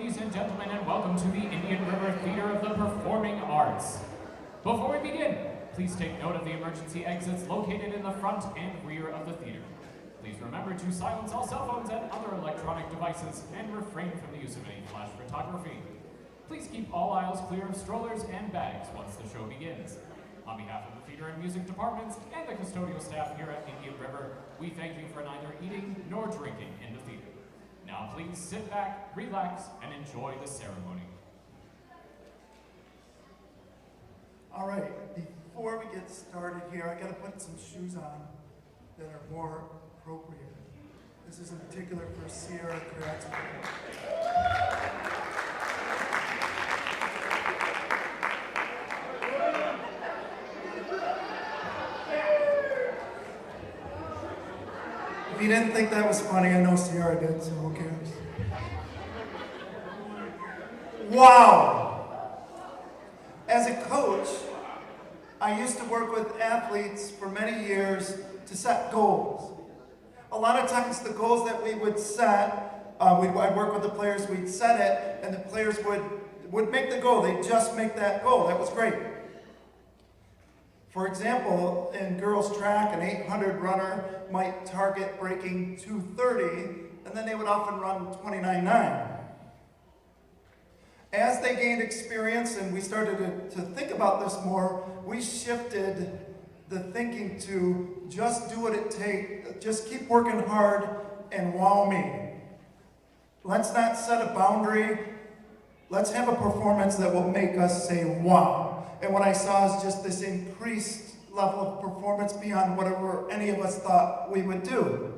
ladies and gentlemen, and welcome to the Indian River Theater of the Performing Arts. Before we begin, please take note of the emergency exits located in the front and rear of the theater. Please remember to silence all cell phones and other electronic devices and refrain from the use of any flash photography. Please keep all aisles clear of strollers and bags once the show begins. On behalf of the theater and music departments and the custodial staff here at Indian River, we thank you for neither eating nor drinking in the theater. Now please sit back, relax, and enjoy the ceremony. All right, before we get started here, I gotta put some shoes on that are more appropriate. This is in particular for Sierra Kratzman. If you didn't think that was funny, I know Sierra did, so who cares? Wow! As a coach, I used to work with athletes for many years to set goals. A lot of times the goals that we would set, I'd work with the players, we'd set it, and the players would make the goal. They'd just make that goal. That was great. For example, in girls track, an 800 runner might target breaking 2:30, and then they would often run 29:9. As they gained experience and we started to think about this more, we shifted the thinking to just do what it takes, just keep working hard and wow me. Let's not set a boundary. Let's have a performance that will make us say wow. And what I saw is just this increased level of performance beyond whatever any of us thought we would do.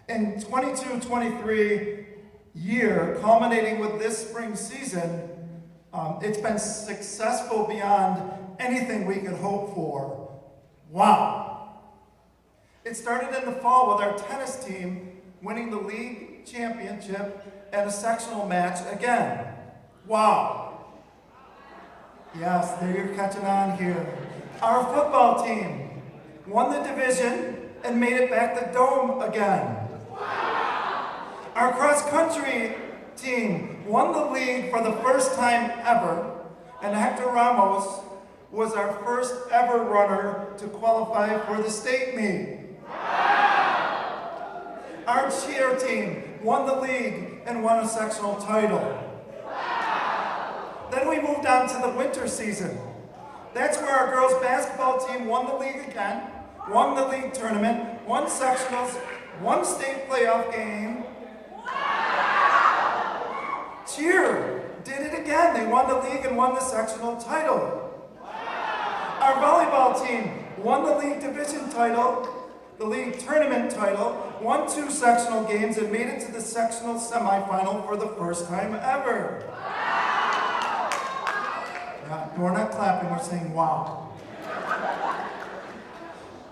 In 22-23 year, culminating with this spring season, it's been successful beyond anything we could hope for. Wow. It started in the fall with our tennis team winning the league championship and a sectional match again. Wow. Yes, there you're catching on here. Our football team won the division and made it back the dome again. Our cross-country team won the league for the first time ever, and Hector Ramos was our first ever runner to qualify for the state meet. Our cheer team won the league and won a sectional title. Then we moved on to the winter season. That's where our girls basketball team won the league again, won the league tournament, won sectionals, won state playoff game. Cheer did it again. They won the league and won the sectional title. Our volleyball team won the league division title, the league tournament title, won 2 sectional games, and made it to the sectional semifinal for the first time ever. We're not clapping, we're saying wow.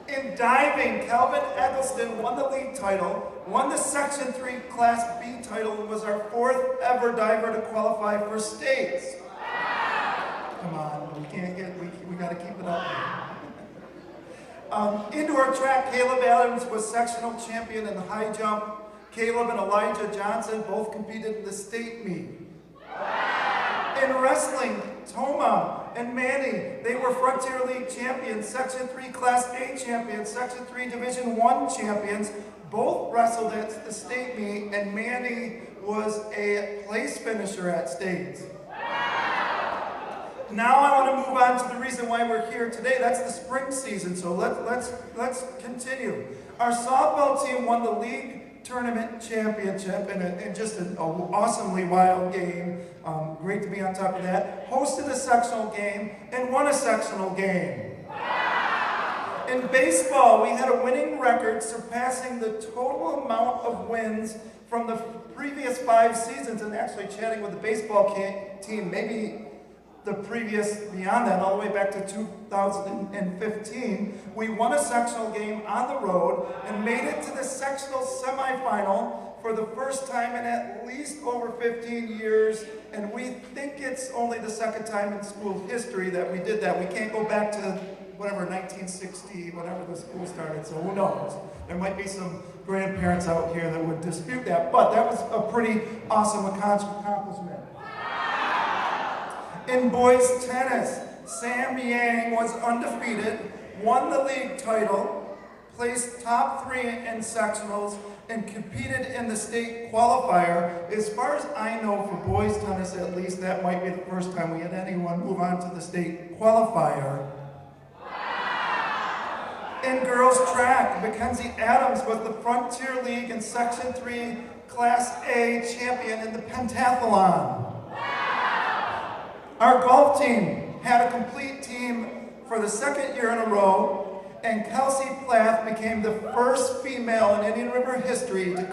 In diving, Calvin Eggleston won the league title, won the Section 3 Class B title, and was our 4th ever diver to qualify for states. Come on, we gotta keep it up. Indoor track, Caleb Adams was sectional champion in the high jump. Caleb and Elijah Johnson both competed in the state meet. In wrestling, Toma and Manny, they were Frontier League champions, Section 3 Class A champions, Section 3 Division 1 champions. Both wrestled at the state meet, and Manny was a place finisher at states. Now I want to move on to the reason why we're here today. That's the spring season, so let's continue. Our softball team won the league tournament championship in just an awesomely wild game. Great to be on top of that. Hosted a sectional game and won a sectional game. In baseball, we had a winning record surpassing the total amount of wins from the previous 5 seasons, and actually chatting with the baseball team, maybe the previous beyond that, all the way back to 2015, we won a sectional game on the road and made it to the sectional semifinal for the first time in at least over 15 years, and we think it's only the 2nd time in school history that we did that. We can't go back to whatever, 1960, whenever the school started, so who knows? There might be some grandparents out here that would dispute that, but that was a pretty awesome accomplishment. In boys tennis, Sam Yang was undefeated, won the league title, placed top 3 in sectionals, and competed in the state qualifier. As far as I know, for boys tennis at least, that might be the first time we had anyone move on to the state qualifier. In girls track, Mackenzie Adams was the Frontier League and Section 3 Class A champion in the pentathlon. Our golf team had a complete team for the second year in a row, and Kelsey Plath became the first female in Indian River history to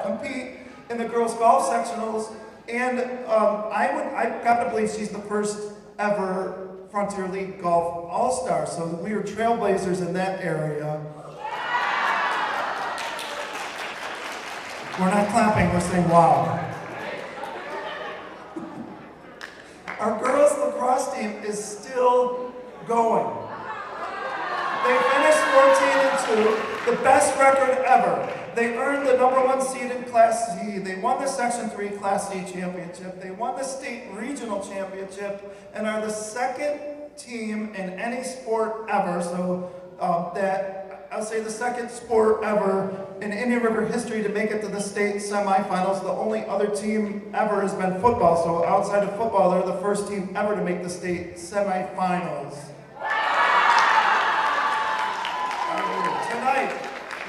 compete in the girls golf sectionals, and I've got to believe she's the first ever Frontier League Golf All-Star, so we were trailblazers in that area. We're not clapping, we're saying wow. Our girls lacrosse team is still going. They finished 14-2, the best record ever. They earned the #1 seed in Class C. They won the Section 3 Class C championship. They won the state regional championship and are the second team in any sport ever. So I'll say the second sport ever in Indian River history to make it to the state semifinals. The only other team ever has been football. So outside of football, they're the first team ever to make the state semifinals. Tonight,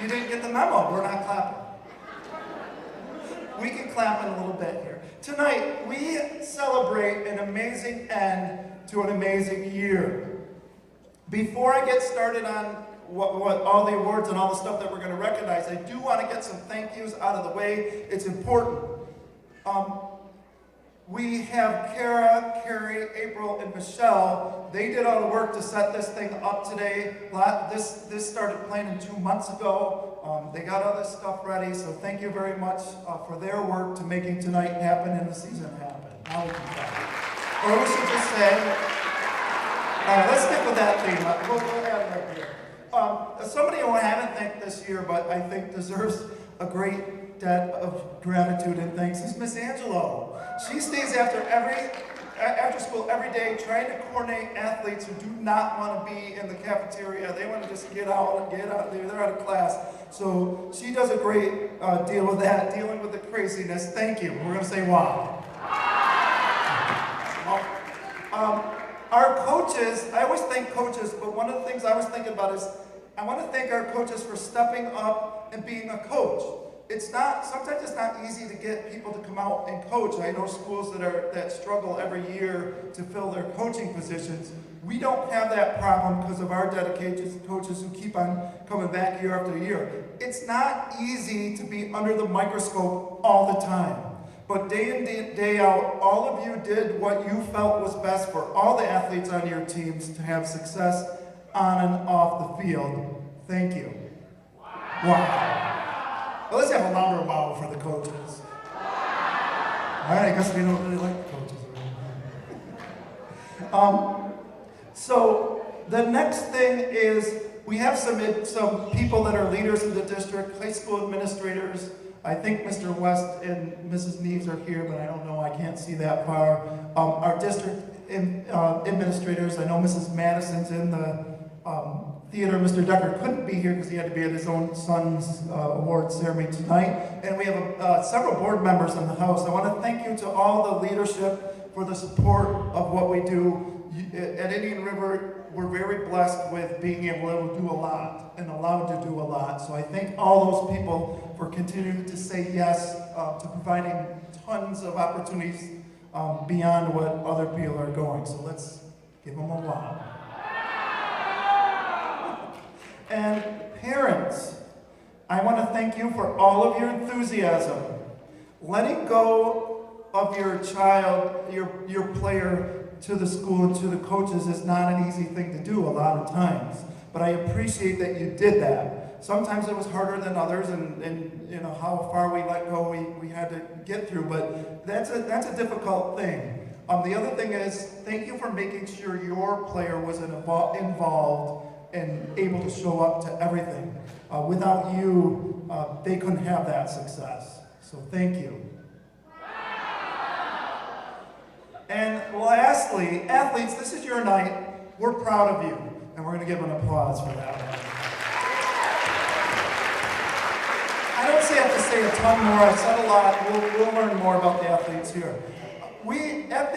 you didn't get the memo. We're not clapping. We can clap in a little bit here. Tonight, we celebrate an amazing end to an amazing year. Before I get started on what all the awards and all the stuff that we're going to recognize, I do want to get some thank yous out of the way. It's important. We have Kara, Carrie, April, and Michelle. They did all the work to set this thing up today. This started planning 2 months ago. They got all this stuff ready, so thank you very much for their work to making tonight happen and the season happen. Now we can clap. Or we should just say, let's stick with that theme. We'll have it right here. Somebody who I haven't thanked this year, but I think deserves a great debt of gratitude and thanks is Miss Angelo. She stays after school every day trying to coordinate athletes who do not want to be in the cafeteria. They want to just get out. They're out of class. So she does a great deal with that, dealing with the craziness. Thank you. We're going to say wow. Our coaches, I always thank coaches, but one of the things I was thinking about is I want to thank our coaches for stepping up and being a coach. Sometimes it's not easy to get people to come out and coach. I know schools that struggle every year to fill their coaching positions. We don't have that problem because of our dedicated coaches who keep on coming back year after year. It's not easy to be under the microscope all the time. But day in, day out, all of you did what you felt was best for all the athletes on your teams to have success on and off the field. Thank you. Wow. Well, let's have a louder wow for the coaches. All right, I guess we don't really like the coaches around here. So the next thing is we have some people that are leaders in the district, high school administrators. I think Mr. West and Mrs. Neves are here, but I don't know, I can't see that far. Our district administrators, I know Mrs. Madison's in the theater. Mr. Decker couldn't be here because he had to be at his own son's award ceremony tonight. And we have several board members in the house. I want to thank you to all the leadership for the support of what we do. At Indian River, we're very blessed with being able to do a lot and allowed to do a lot. So I thank all those people for continuing to say yes to providing tons of opportunities beyond what other people are going. So let's give them a wow. And parents, I want to thank you for all of your enthusiasm. Letting go of your child, your player, to the school and to the coaches is not an easy thing to do a lot of times. But I appreciate that you did that. Sometimes it was harder than others, and you know how far we let go we had to get through, but that's a difficult thing. The other thing is, thank you for making sure your player was involved and able to show up to everything. Without you, they couldn't have that success. So thank you. And lastly, athletes, this is your night. We're proud of you, and we're going to give an applause for that one. I don't have to say a ton more. I've said a lot. We'll learn more about the athletes here. At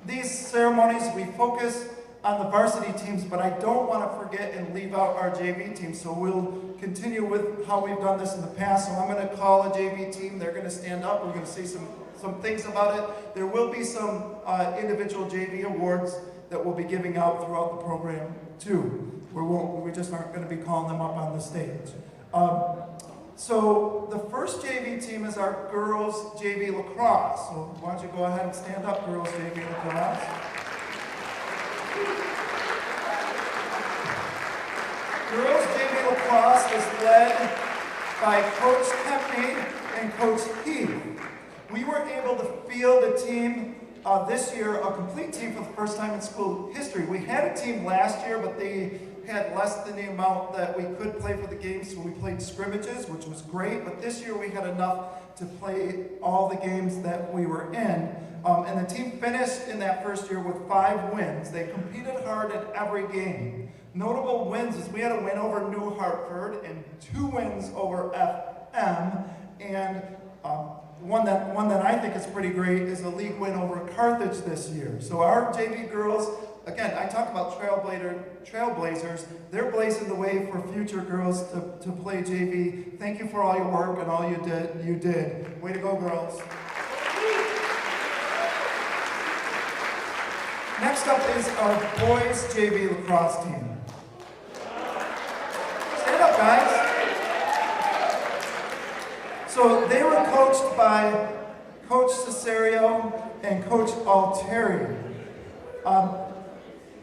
these ceremonies, we focus on the varsity teams, but I don't want to forget and leave out our JV team. So we'll continue with how we've done this in the past. So I'm going to call a JV team. They're going to stand up. We're going to say some things about it. There will be some individual JV awards that we'll be giving out throughout the program too. We just aren't going to be calling them up on the stage. So the first JV team is our girls JV lacrosse. So why don't you go ahead and stand up, girls JV lacrosse. Girls JV lacrosse is led by Coach Kempney and Coach Heath. We were able to field a team this year, a complete team for the first time in school history. We had a team last year, but they had less than the amount that we could play for the games, so we played scrimmages, which was great, but this year we had enough to play all the games that we were in. And the team finished in that first year with 5 wins. They competed hard in every game. Notable wins is we had a win over New Hartford and 2 wins over FM, and one that I think is pretty great is a league win over Carthage this year. So our JV girls, again, I talk about trailblazers. They're blazing the way for future girls to play JV. Thank you for all your work and all you did. Way to go, girls. Next up is our boys JV lacrosse team. Stand up, guys. So they were coached by Coach Cesario and Coach Altieri.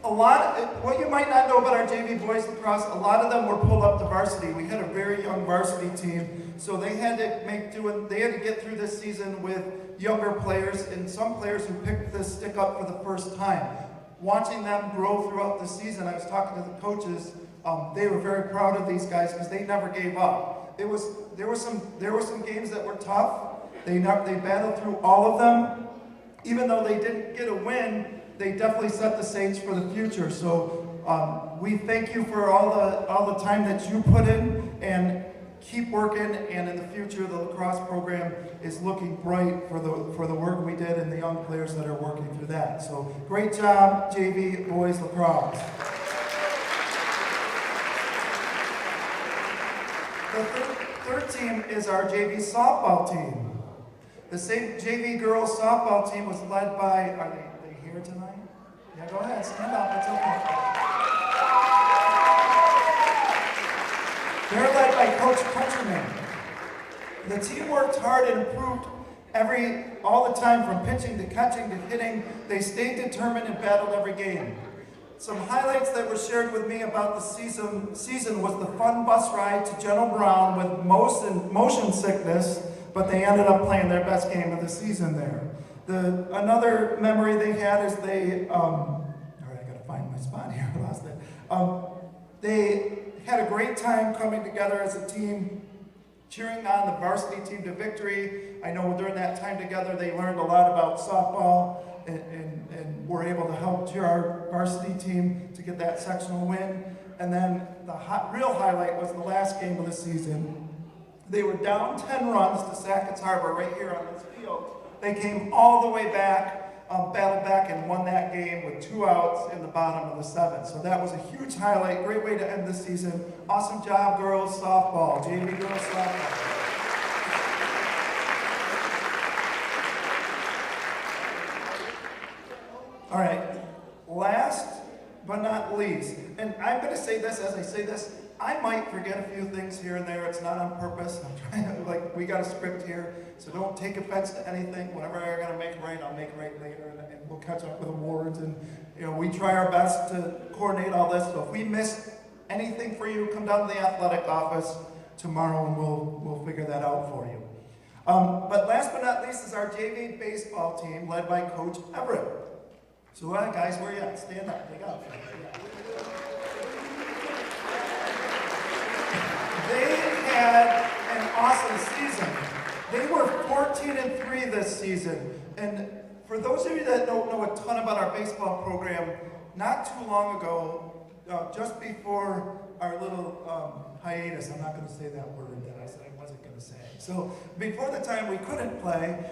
What you might not know about our JV boys lacrosse, a lot of them were pulled up to varsity. We had a very young varsity team, so they had to get through this season with younger players and some players who picked this stick up for the first time. Watching them grow throughout the season, I was talking to the coaches. They were very proud of these guys because they never gave up. There were some games that were tough. They battled through all of them. Even though they didn't get a win, they definitely set the stage for the future. So we thank you for all the time that you put in, and keep working. And in the future, the lacrosse program is looking bright for the work we did and the young players that are working through that. So great job, JV boys lacrosse. The third team is our JV softball team. The same JV girls softball team was led by, are they here tonight? Yeah, go ahead, stand up, it's okay. They're led by Coach Countryman. The team worked hard and improved all the time, from pitching to catching to hitting. They stayed determined and battled every game. Some highlights that were shared with me about the season was the fun bus ride to General Brown with motion sickness, but they ended up playing their best game of the season there. Another memory they had is all right, I gotta find my spot here, I lost it. They had a great time coming together as a team, cheering on the varsity team to victory. I know during that time together they learned a lot about softball and were able to help cheer our varsity team to get that sectional win. And then the real highlight was the last game of the season. They were down 10 runs to Sackett's Harbor right here on this field. They came all the way back, battled back and won that game with 2 outs in the bottom of the 7th. So that was a huge highlight, great way to end the season. Awesome job, girls softball, JV girls softball. All right, last but not least, and I'm going to say this as I say this, I might forget a few things here and there. It's not on purpose. I'm trying to, we got a script here, so don't take offense to anything. Whatever I'm going to make right, I'll make right later, and we'll catch up with awards. And we try our best to coordinate all this. So if we miss anything for you, come down to the athletic office tomorrow, and we'll figure that out for you. But last but not least is our JV baseball team led by Coach Everett. So guys, where you at? Stand up. They got it. They had an awesome season. They were 14-3 this season. And for those of you that don't know a ton about our baseball program, not too long ago, just before our little hiatus, I'm not going to say that word that I said I wasn't going to say. So before the time we couldn't play,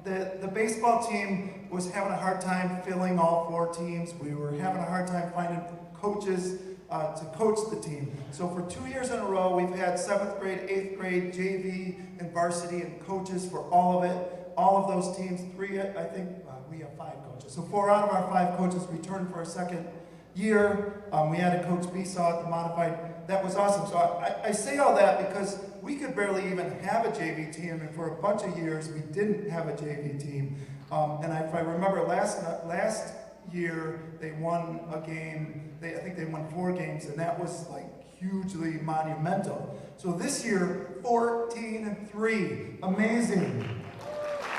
the baseball team was having a hard time filling all 4 teams. We were having a hard time finding coaches to coach the team. So for 2 years in a row, we've had 7th grade, 8th grade, JV, and varsity, and coaches for all of it. All of those teams, 3, I think, we have 5 coaches. So 4 out of our 5 coaches returned for a second year. We added Coach Besaw at the modified. That was awesome. So I say all that because we could barely even have a JV team, and for a bunch of years, we didn't have a JV team. And if I remember last year, they won a game. I think they won 4 games, and that was like hugely monumental. So this year, 14-3, amazing.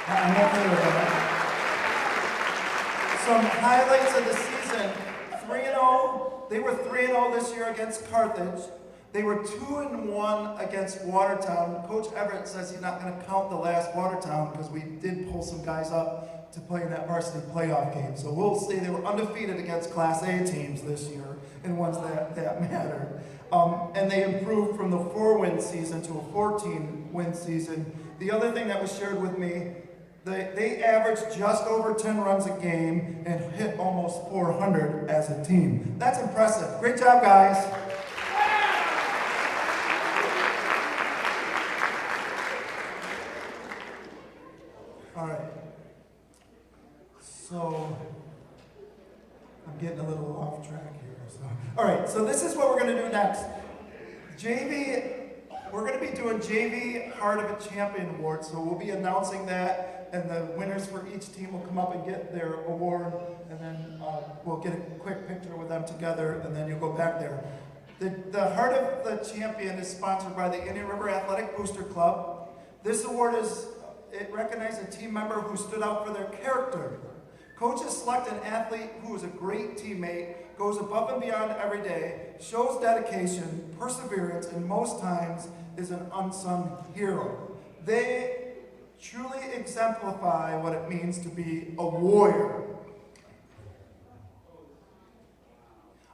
I'm okay with that. Some highlights of the season: 3-0. They were 3-0 this year against Carthage. They were 2-1 against Watertown. Coach Everett says he's not going to count the last Watertown because we did pull some guys up to play in that varsity playoff game. So we'll say they were undefeated against Class A teams this year, and ones that mattered. And they improved from the 4-win season to a 14-win season. The other thing that was shared with me, they averaged just over 10 runs a game and hit almost 400 as a team. That's impressive. Great job, guys. All right. So I'm getting a little off track here. All right, so this is what we're going to do next. JV, we're going to be doing JV Heart of a Champion Award, so we'll be announcing that, and the winners for each team will come up and get their award, and then we'll get a quick picture with them together, and then you'll go back there. The Heart of the Champion is sponsored by the Indian River Athletic Booster Club. This award it recognizes a team member who stood out for their character. Coaches select an athlete who is a great teammate, goes above and beyond every day, shows dedication, perseverance, and most times is an unsung hero. They truly exemplify what it means to be a warrior.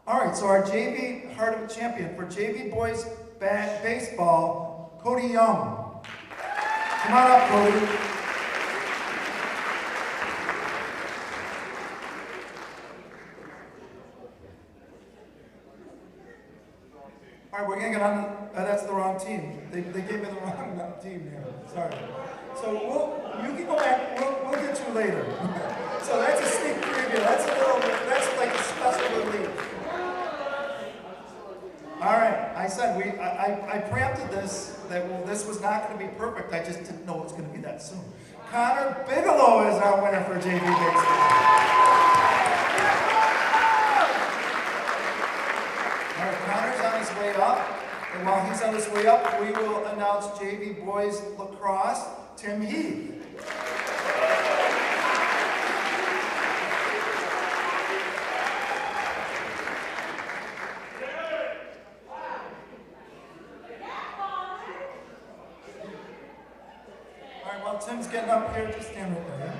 All right, so our JV Heart of a Champion for JV boys baseball, Cody Young. Come on up, Cody. All right, we're gonna get on. That's the wrong team. They gave me the wrong team here. Sorry. So you can go back. We'll get you later. So that's a sneak preview. That's like a special release. All right. I said I preempted this that this was not going to be perfect. I just didn't know it was going to be that soon. Connor Bigelow is our winner for JV baseball. Way up, and while he's on his way up, we will announce JV boys lacrosse, Tim Heath. All right, while Tim's getting up here, just stand right there.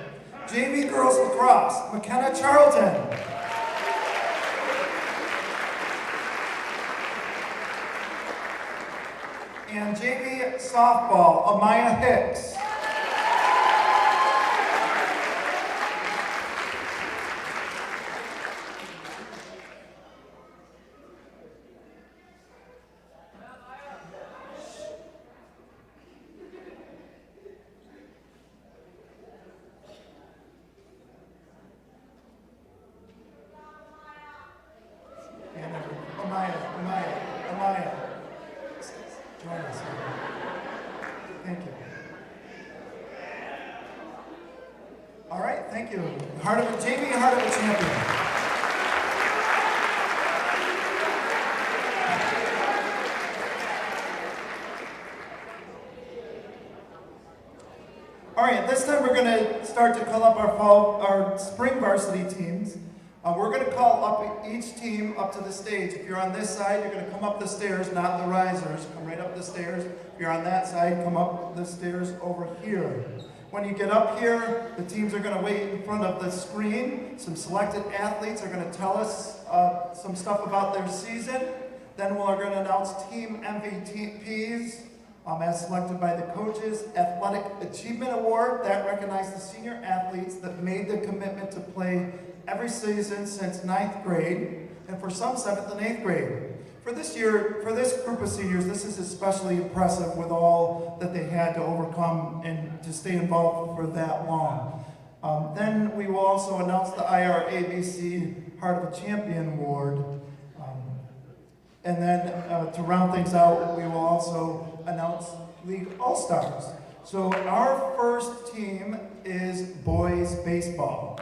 JV girls lacrosse, McKenna Charlton. And JV softball, Amaya Hicks. Amaya. Join us. Thank you. All right, thank you. JV Heart of a Champion. All right, this time we're going to start to call up our spring varsity teams. We're going to call up each team up to the stage. If you're on this side, you're going to come up the stairs, not the risers. Come right up the stairs. If you're on that side, come up the stairs over here. When you get up here, the teams are going to wait in front of the screen. Some selected athletes are going to tell us some stuff about their season. Then we're going to announce team MVPs as selected by the coaches. Athletic Achievement Award, that recognizes the senior athletes that made the commitment to play every season since 9th grade, and for some 7th and 8th grade. For this year, for this group of seniors, this is especially impressive with all that they had to overcome and to stay involved for that long. Then we will also announce the IRABC Heart of a Champion Award. And then to round things out, we will also announce League All-Stars. So our first team is boys baseball.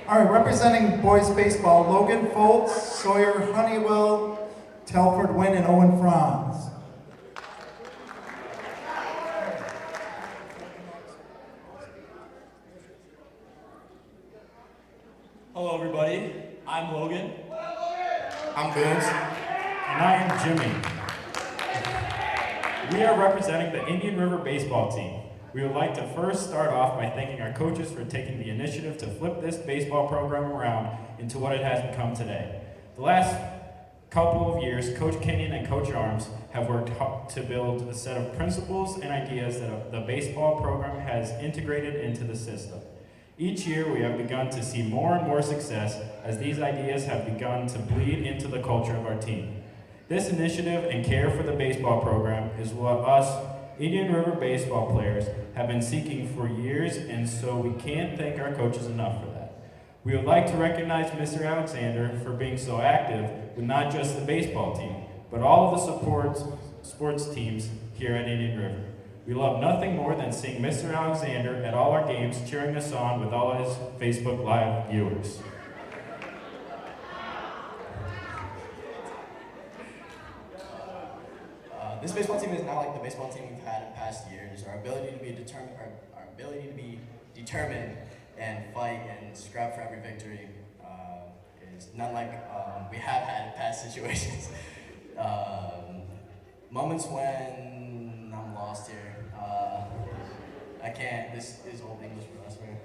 All right, representing boys baseball, Logan Foltz, Sawyer Honeywell, Telford Wynn, and Owen Franz. Hello everybody, I'm Logan. I'm Vince. And I am Jimmy. We are representing the Indian River baseball team. We would like to first start off by thanking our coaches for taking the initiative to flip this baseball program around into what it has become today. The last couple of years, Coach Kenyon and Coach Arms have worked hard to build a set of principles and ideas that the baseball program has integrated into the system. Each year, we have begun to see more and more success as these ideas have begun to bleed into the culture of our team. This initiative and care for the baseball program is what us Indian River baseball players have been seeking for years, and so we can't thank our coaches enough for that. We would like to recognize Mr. Alexander for being so active with not just the baseball team, but all of the sports teams here at Indian River. We love nothing more than seeing Mr. Alexander at all our games cheering us on with all his Facebook Live viewers. This baseball team is not like the baseball team we've had in past years. Our ability to be determined and fight and scrap for every victory is none like we have had in past situations. Moments when I'm lost here. I can't. This is old English for us, man.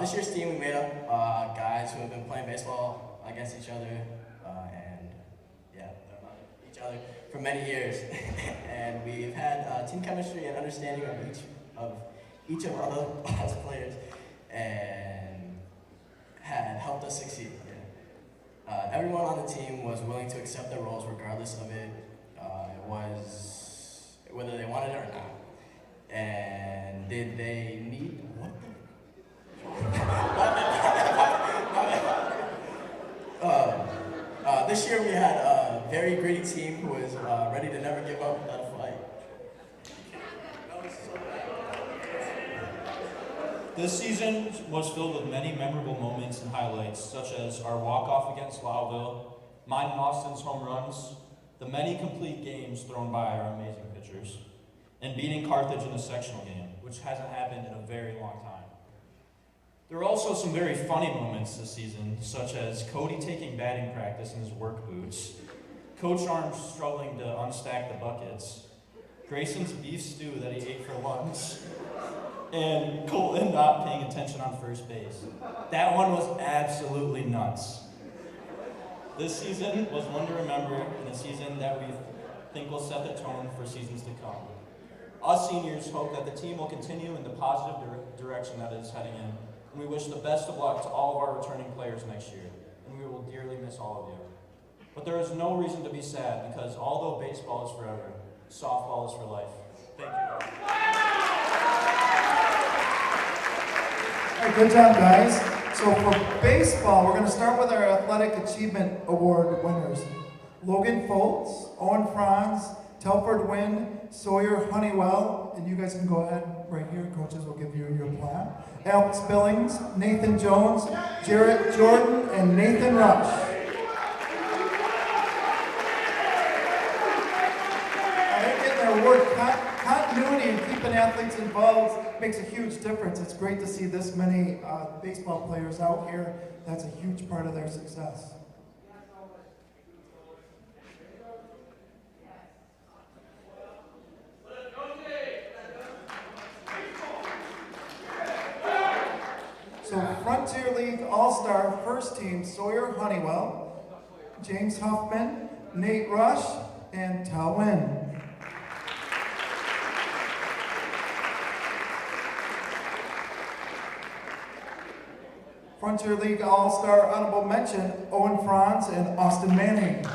This year's team we made up guys who have been playing baseball against each other each other for many years, and we've had team chemistry and understanding of each of our other players, and had helped us succeed. Yeah. Everyone on the team was willing to accept their roles regardless of it. It was whether they wanted it or not. And did they need what? This year we had a very gritty team who was ready to never give up without a fight. This season was filled with many memorable moments and highlights, such as our walk-off against Lowville, mine and Austin's home runs, the many complete games thrown by our amazing pitchers, and beating Carthage in the sectional game, which hasn't happened in a very long time. There were also some very funny moments this season, such as Cody taking batting practice in his work boots, Coach Arms struggling to unstack the buckets, Grayson's beef stew that he ate for lunch, and Colton not paying attention on first base. That one was absolutely nuts. This season was one to remember, and a season that we think will set the tone for seasons to come. Us seniors hope that the team will continue in the positive direction that it is heading in, and we wish the best of luck to all of our returning players next year, and we will dearly miss all of you. But there is no reason to be sad, because although baseball is forever, softball is for life. Thank you. right, good job, guys. So for baseball, we're going to start with our Athletic Achievement Award winners. Logan Foltz, Owen Franz, Telford Wynn, Sawyer Honeywell, and you guys can go ahead right here. Coaches will give you your plaque. Alex Billings, Nathan Jones, Jarrett Jordan, and Nathan Rush. Award continuity and keeping athletes involved makes a huge difference. It's great to see this many baseball players out here. That's a huge part of their success. So Frontier League All-Star First Team, Sawyer Honeywell, James Huffman, Nate Rush, and Tal Wynn. Frontier League All-Star Honorable Mention, Owen Franz and Austin Manning.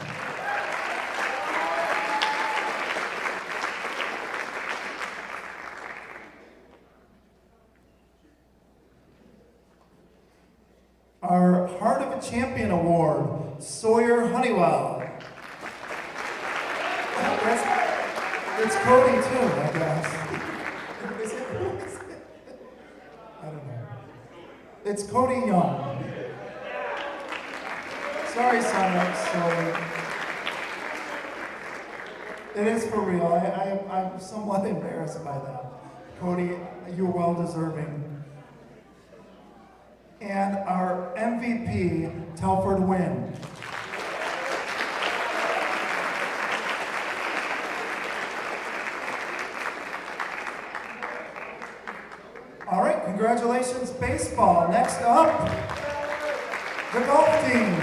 Our Heart of a Champion Award, Sawyer Honeywell. It's Cody too, I guess. Is it? I don't know. It's Cody Young. Sorry, Sonic, sorry. It is for real. I'm somewhat embarrassed by that. Cody, you're well deserving. And our MVP, Telford Wynn. All right, congratulations, baseball. Next up, the golf team.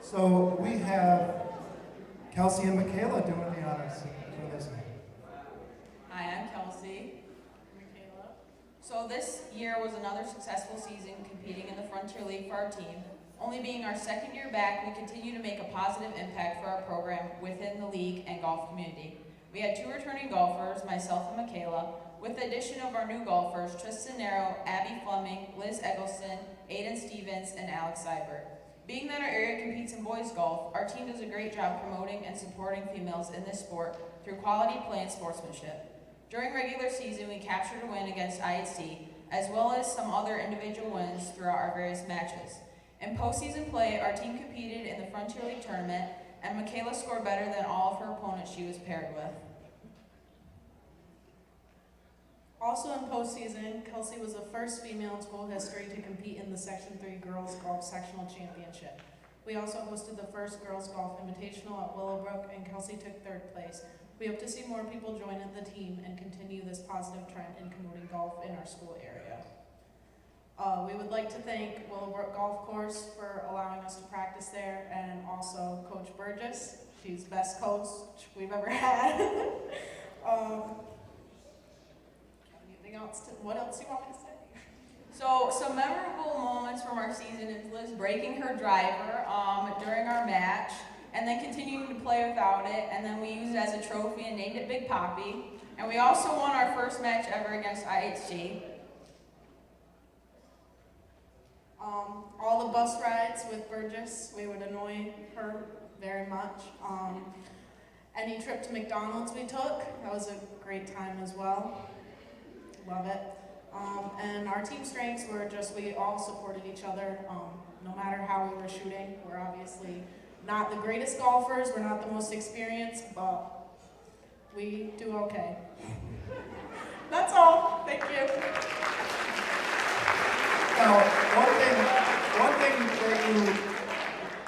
So we have Kelsey and Michaela doing the honors for this. Hi, I'm Kelsey. Michaela. So this year was another successful season competing in the Frontier League for our team. Only being our second year back, we continue to make a positive impact for our program within the league and golf community. We had 2 returning golfers, myself and Michaela, with the addition of our new golfers, Tristan Nero, Abby Fleming, Liz Eggleston, Aiden Stevens, and Alex Seibert. Being that our area competes in boys golf, our team does a great job promoting and supporting females in this sport through quality play and sportsmanship. During regular season, we captured a win against IHC, as well as some other individual wins throughout our various matches. In postseason play, our team competed in the Frontier League tournament, and Michaela scored better than all of her opponents she was paired with. Also in postseason, Kelsey was the first female in school history to compete in the Section 3 Girls Golf Sectional Championship. We also hosted the first Girls Golf Invitational at Willowbrook, and Kelsey took 3rd place. We hope to see more people join in the team and continue this positive trend in promoting golf in our school area. We would like to thank Willowbrook Golf Course for allowing us to practice there, and also Coach Burgess. She's the best coach we've ever had. What else do you want me to say? So some memorable moments from our season is Liz breaking her driver during our match, and then continuing to play without it, and then we used it as a trophy and named it Big Poppy. And we also won our first match ever against IHG. All the bus rides with Burgess, we would annoy her very much. Any trip to McDonald's we took, that was a great time as well. Love it. And our team strengths were just, we all supported each other, no matter how we were shooting. We're obviously not the greatest golfers, we're not the most experienced, but we do okay. That's all. Thank you. Now, one thing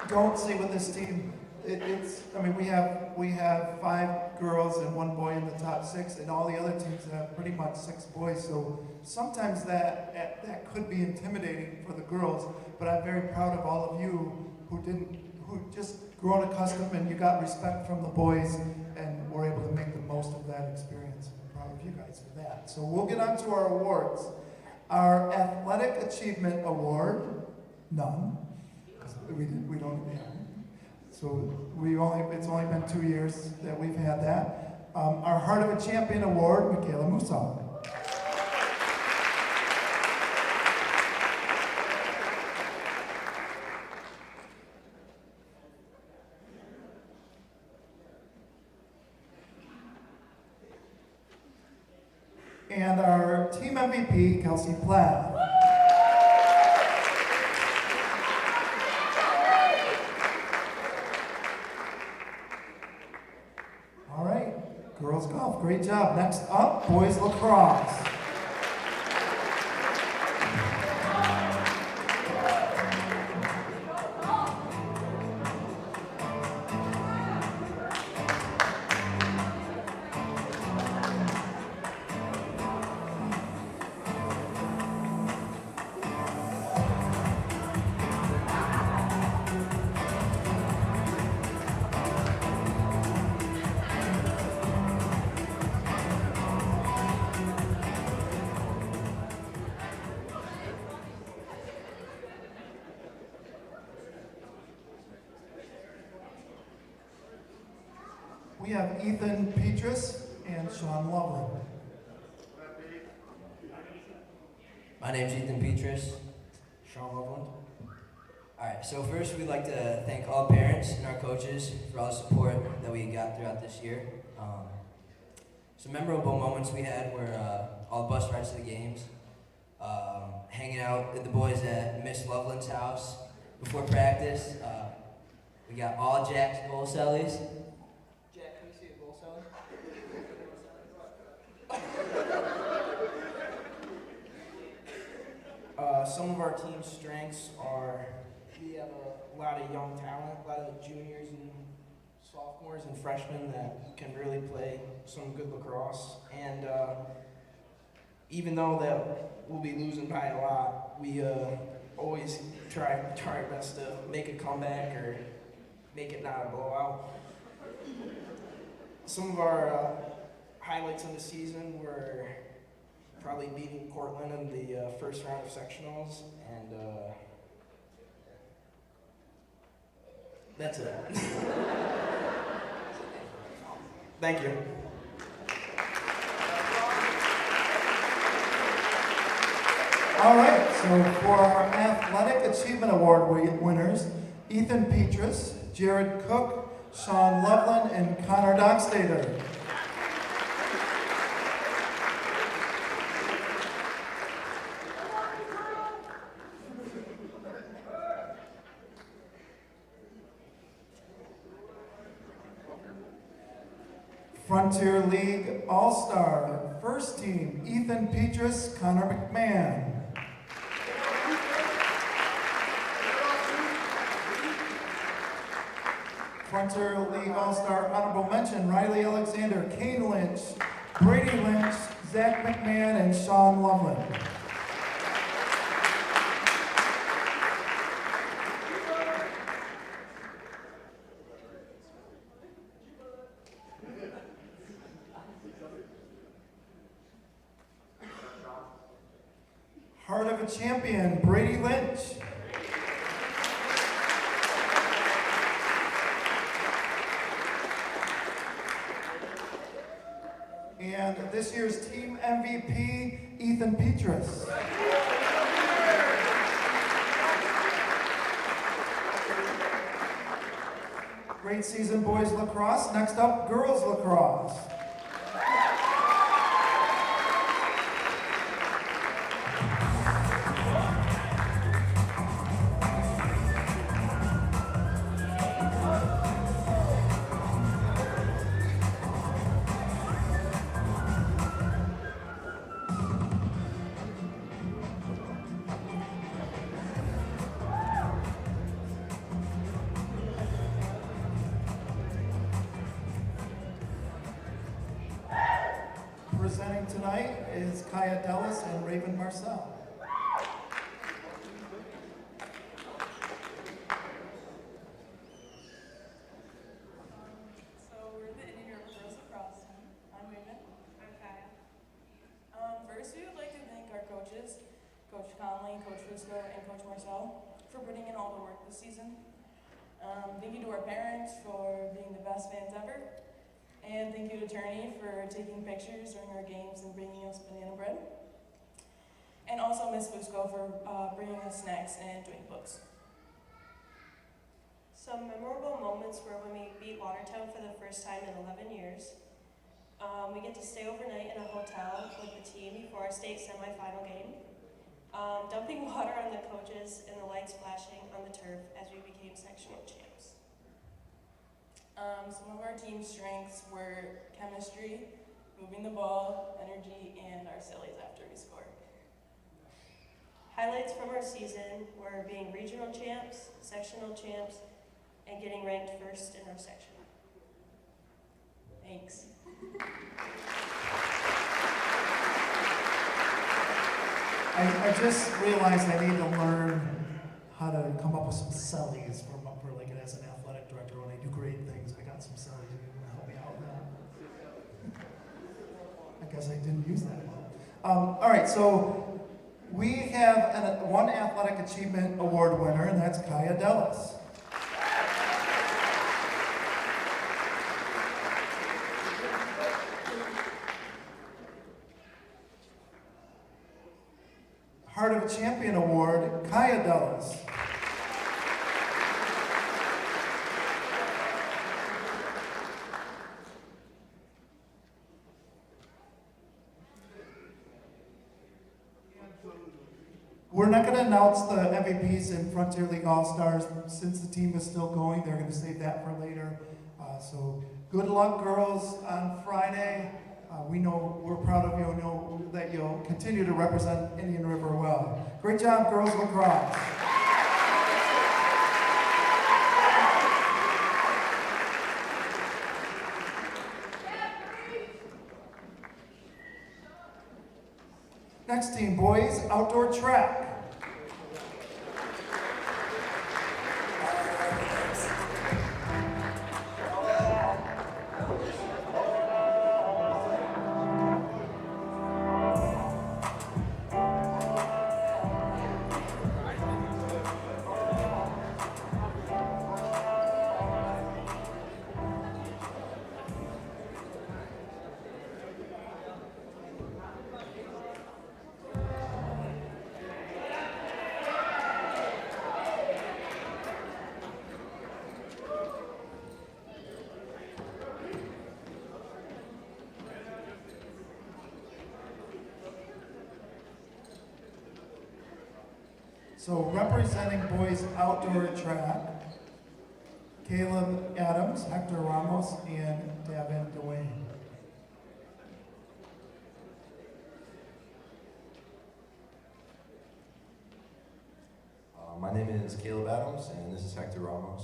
don't see with this team. I mean, we have 5 girls and 1 boy in the top 6, and all the other teams have pretty much 6 boys. So sometimes that could be intimidating for the girls. But I'm very proud of all of you who just grown accustomed and you got respect from the boys and were able to make the most of that experience. I'm proud of you guys for that. So we'll get on to our awards. Our Athletic Achievement Award, none. We don't have. So it's only been 2 years that we've had that. Our Heart of a Champion Award, Michaela Musa. And our team MVP, Kelsey Platt. All right, girls golf, great job. Next up, boys lacrosse. We have Ethan Petrus and Sean Loveland. My name's Ethan Petrus, Sean Loveland. Alright, so first we'd like to thank all parents and our coaches for all the support that we got throughout this year. Some memorable moments we had were all the bus rides to the games, hanging out with the boys at Miss Loveland's house before practice. We got all Jack's bowl cellies. Jack, can you see a bowl celly? Some of our team's strengths are we have a lot of young talent, a lot of juniors and sophomores and freshmen that can really play some good lacrosse. And even though that we'll be losing by a lot, we always try our best to make a comeback or make it not a blowout. Some of our highlights of the season were probably beating Portland in the first round of sectionals, and that's it. Thank you. All right, so for our Athletic Achievement Award winners, Ethan Petrus, Jared Cook, Sean Loveland, and Connor Dockstader. Frontier League All-Star, first team, Ethan Petrus, Connor McMahon. Frontier League All-Star honorable mention, Riley Alexander, Kane Lynch, Brady Lynch, Zach McMahon, and Sean Loveland. Heart of a Champion, Brady Lynch. And this year's team MVP, Ethan Petrus. Great season, boys lacrosse. Next up, girls lacrosse. tonight is Kaya Dellis and Raven Marcel. So we're the Indian River Girls Lacrosse team. I'm Raven. I'm Kaya. First, we would like to thank our coaches, Coach Conley, Coach Fusco, and Coach Marcel, for putting in all the work this season. Thank you to our parents for being the best fans ever. And thank you to Turney for taking pictures during our games and bringing us banana bread. And also Miss Fusco for bringing us snacks and doing books. Some memorable moments were when we beat Watertown for the first time in 11 years. We get to stay overnight in a hotel with the team before our state semifinal game. Dumping water on the coaches and the lights flashing on the turf as we became sectional champs. Some of our team's strengths were chemistry, moving the ball, energy, and our sillies after we scored. Highlights from our season were being regional champs, sectional champs, and getting ranked first in our section. Thanks. I just realized I need to learn how to come up with some sellies for like as an athletic director when I do great things. I got some sellies. You can help me out with that. I guess I didn't use that well. All right, so we have one athletic achievement award winner, and that's Kaya Dellis. Heart of a Champion Award, Kaya Dellis. We're not going to announce the MVPs and Frontier League All-Stars since the team is still going. They're going to save that for later. So good luck, girls, on Friday. We know we're proud of you and know that you'll continue to represent Indian River well. Great job, girls lacrosse. Next team, boys, outdoor track. So representing boys outdoor track, Caleb Adams, Hector Ramos, and Davin Dwayne. My name is Caleb Adams, and this is Hector Ramos.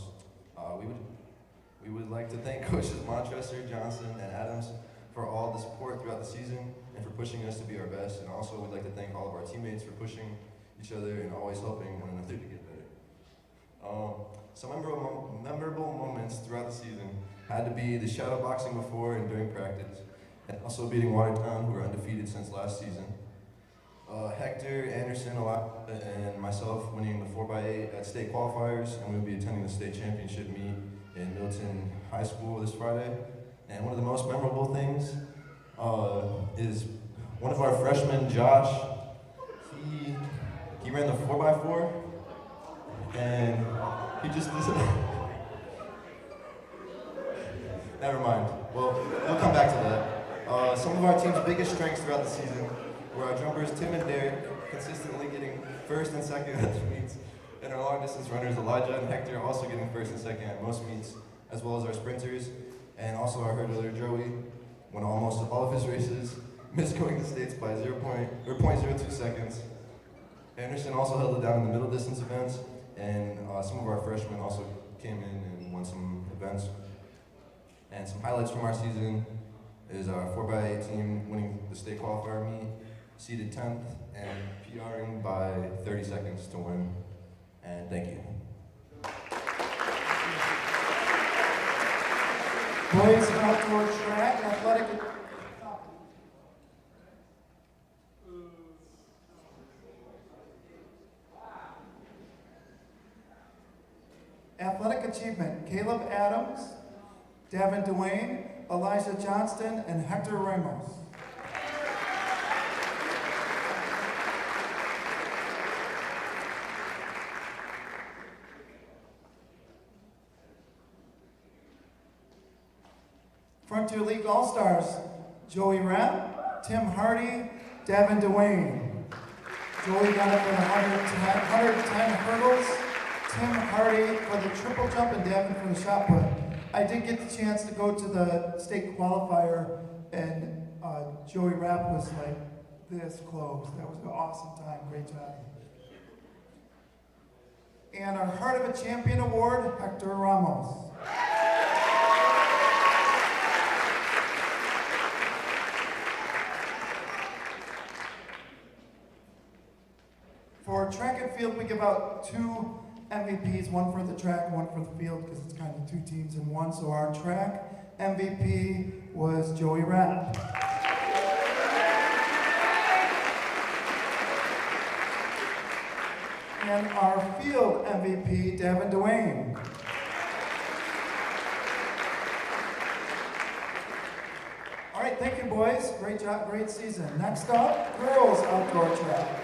We would like to thank coaches Montressor, Johnson, and Adams for all the support throughout the season and for pushing us to be our best. And also, we'd like to thank all of our teammates for pushing each other and always helping one another to get better. Some memorable moments throughout the season had to be the shadow boxing before and during practice, and also beating Watertown, who were undefeated since last season. Hector, Anderson, and myself winning the 4x8 at state qualifiers, and we'll be attending the state championship meet in Milton High School this Friday. And one of the most memorable things is one of our freshmen, Josh. He ran the 4x4, and he just never mind. Well, we'll come back to that. Some of our team's biggest strengths throughout the season were our jumpers, Tim and Derek, consistently getting first and second at the meets, and our long distance runners, Elijah and Hector, also getting first and second at most meets, as well as our sprinters, and also our hurdler, Joey, won almost all of his races, missed going to states by 0.02 seconds. Anderson also held it down in the middle distance events, and some of our freshmen also came in and won some events. And some highlights from our season, is our 4x8 team winning the state qualifier meet, seeded 10th, and PRing by 30 seconds to win. And thank you. Boys outdoor track, athletic. Athletic achievement, Caleb Adams, Davin Duane, Elijah Johnston, and Hector Ramos. Frontier League All-Stars, Joey Rapp, Tim Hardy, Davin Duane. Joey got it for the 110 hurdles, Tim Hardy for the triple jump, and Davin for the shot put. I did get the chance to go to the state qualifier, and Joey Rapp was like this close. That was an awesome time, great job. And our Heart of a Champion Award, Hector Ramos. For track and field, we give out 2 MVPs, one for the track, one for the field, because it's kind of 2 teams in one. So our track MVP was Joey Rapp. And our field MVP, Davin Duane. All right, thank you, boys. Great job, great season. Next up, girls outdoor track.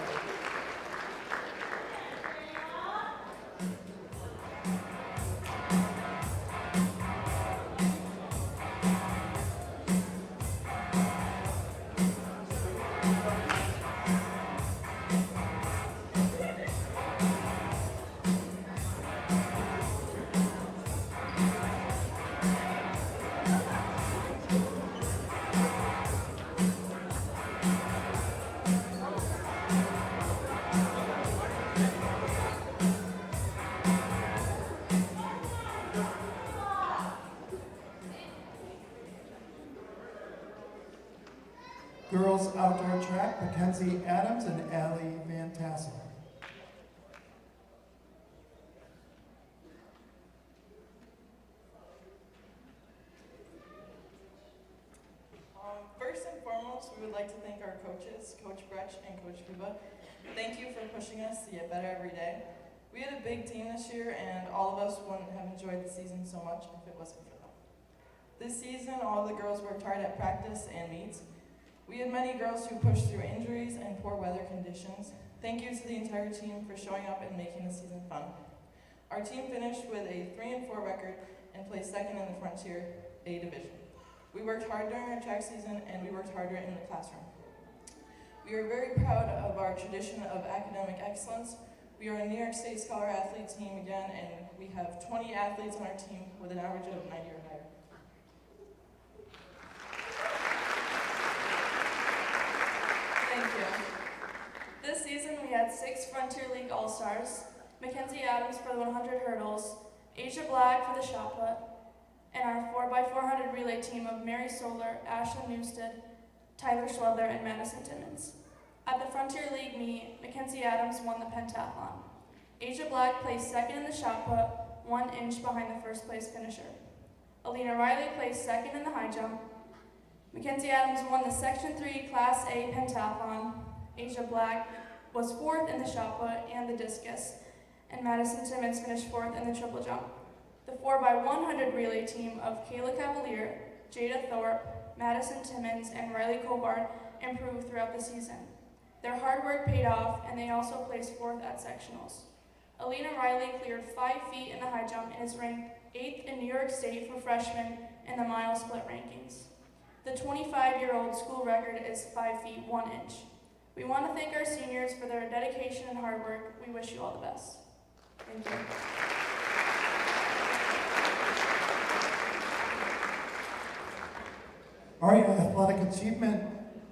Girls outdoor track, Mackenzie Adams and Allie Van Tassel. First and foremost, we would like to thank our coaches, Coach Bretsch and Coach Kuba. Thank you for pushing us to get better every day. We had a big team this year, and all of us wouldn't have enjoyed the season so much if it wasn't for them. This season, all the girls worked hard at practice and meets. We had many girls who pushed through injuries and poor weather conditions. Thank you to the entire team for showing up and making the season fun. Our team finished with a 3-4 record and placed second in the Frontier A division. We worked hard during our track season, and we worked harder in the classroom. We are very proud of our tradition of academic excellence. We are a New York State Scholar Athlete team again, and we have 20 athletes on our team with an average of 90 or higher. Thank you. This season we had 6 Frontier League All-Stars, Mackenzie Adams for the 100 hurdles, Asia Black for the shot put, and our 4x400 relay team of Mary Solar, Ashlyn Newstead, Tyler Schwedler, and Madison Timmons. At the Frontier League meet, Mackenzie Adams won the pentathlon. Asia Black placed second in the shot put, 1 inch behind the first place finisher. Alina Riley placed second in the high jump. Mackenzie Adams won the Section 3 Class A pentathlon. Asia Black was 4th in the shot put and the discus, and Madison Timmons finished 4th in the triple jump. The 4x100 relay team of Kayla Cavalier, Jada Thorpe, Madison Timmons, and Riley Covard improved throughout the season. Their hard work paid off, and they also placed 4th at sectionals. Alina Riley cleared 5 feet in the high jump and is ranked 8th in New York State for freshmen in the mile split rankings. The 25-year-old school record is 5 feet 1 inch. We want to thank our seniors for their dedication and hard work. We wish you all the best. Thank you. All right, Athletic Achievement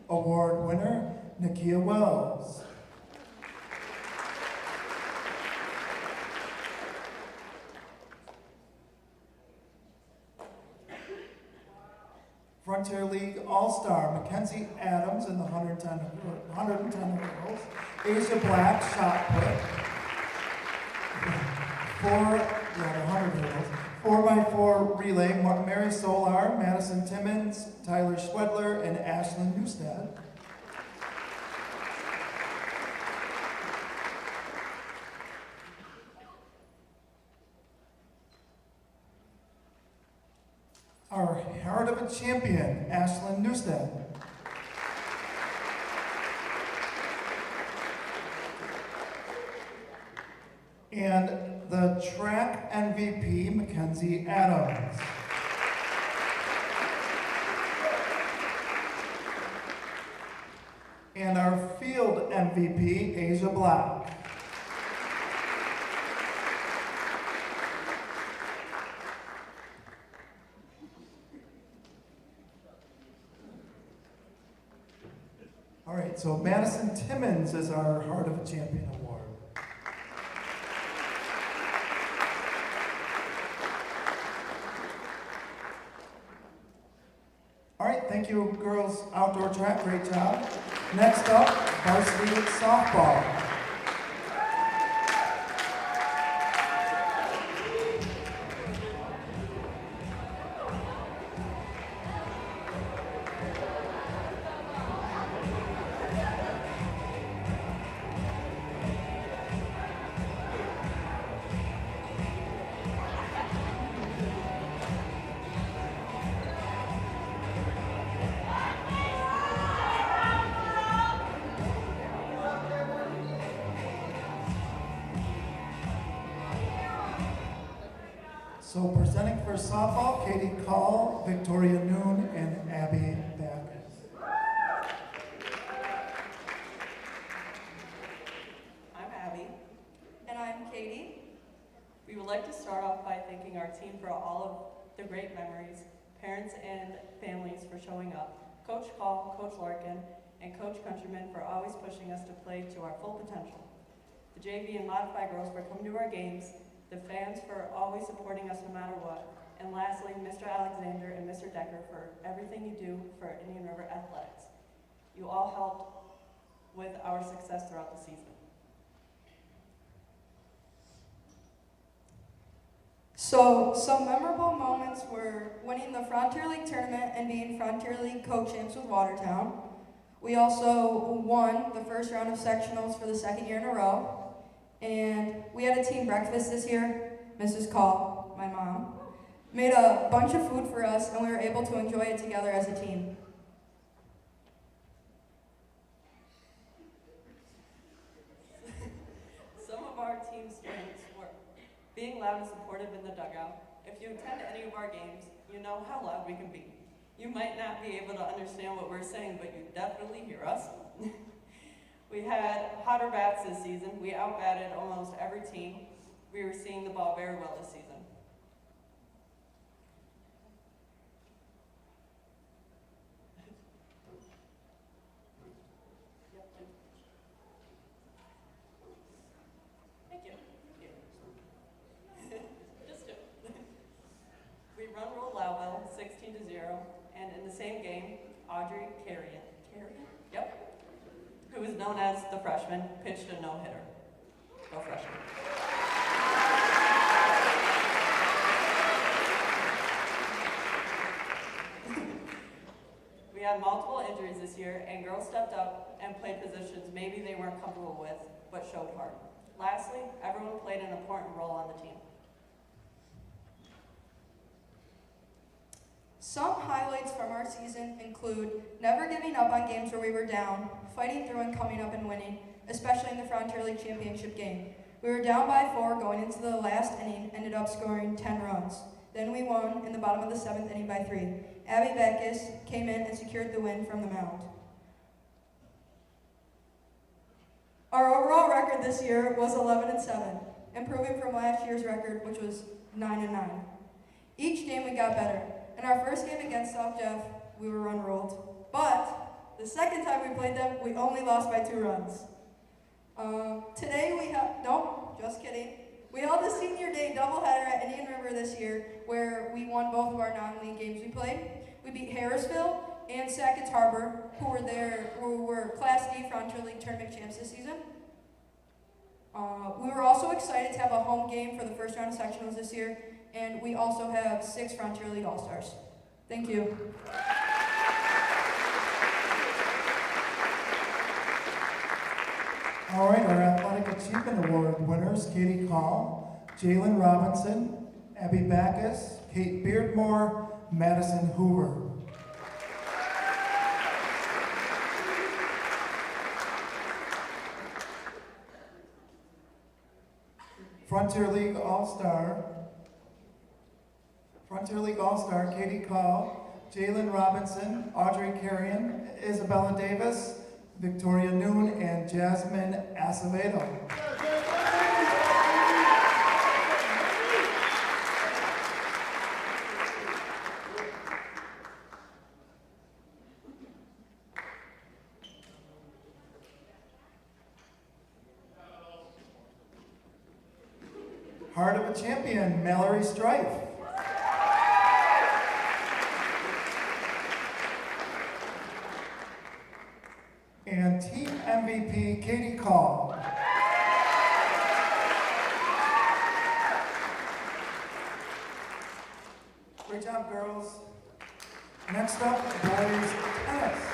Award winner, Nakia Wells. Frontier League All-Star Mackenzie Adams in the 110 hurdles, Asia Black shot put, the 100 hurdles, 4x4 relay, Mary Solar, Madison Timmons, Tyler Schwedler, and Ashlyn Newstead. Our Heart of a Champion, Ashlyn Newstead. And the track MVP, Mackenzie Adams. And our field MVP, Asia Black. All right, so Madison Timmons is our Heart of a Champion Award. All right, thank you, girls outdoor track, great job. Next up, varsity softball. So presenting for softball, Katie Call, Victoria Noon, and Abby Backus. I'm Abby. And I'm Katie. We would like to start off by thanking our team for all of the great memories, parents and families for showing up, Coach Call, Coach Larkin, and Coach Countryman for always pushing us to play to our full potential, the JV and Modified girls for coming to our games, the fans for always supporting us no matter what, and lastly, Mr. Alexander and Mr. Decker for everything you do for Indian River Athletics. You all helped with our success throughout the season. So, some memorable moments were winning the Frontier League tournament and being Frontier League co-champs with Watertown. We also won the first round of sectionals for the second year in a row. And we had a team breakfast this year. Mrs. Call, my mom, made a bunch of food for us, and we were able to enjoy it together as a team. Some of our team's strengths were being loud and supportive in the dugout. If you attend any of our games, you know how loud we can be. You might not be able to understand what we're saying, but you definitely hear us. We had hotter bats this season. We outbatted almost every team. We were seeing the ball very well this season. Thank you. Just do. We run roll Loudville 16-0, and in the same game, Audrey Carrion, yep, who is known as the freshman, pitched a no-hitter. Go freshman. We had multiple injuries this year, and girls stepped up and played positions maybe they weren't comfortable with, but showed heart. Lastly, everyone played an important role on the team. Some highlights from our season include never giving up on games where we were down, fighting through and coming up and winning, especially in the Frontier League Championship game. We were down by 4 going into the last inning, ended up scoring 10 runs. Then we won in the bottom of the 7th inning by 3. Abby Backus came in and secured the win from the mound. Our overall record this year was 11-7, improving from last year's record, which was 9-9. Each game we got better. In our first game against South Jeff, we were run-rolled. But the second time we played them, we only lost by 2 runs. Today we have, nope, just kidding. We held the Senior Day doubleheader at Indian River this year, where we won both of our non-league games we played. We beat Harrisville and Sackett's Harbor, who were Class D Frontier League Tournament champs this season. We were also excited to have a home game for the first round of sectionals this year, and we also have 6 Frontier League All-Stars. Thank you. All right, our Athletic Achievement Award winners, Katie Call, Jalen Robinson, Abby Backus, Kate Beardmore, Madison Hoover. Frontier League All-Star, Katie Call, Jalen Robinson, Audrey Carrion, Isabella Davis, Victoria Noon, and Jasmine Acevedo. Heart of a Champion, Mallory Strife. And Team MVP, Katie Call. Great job, girls. Next up, boys tennis.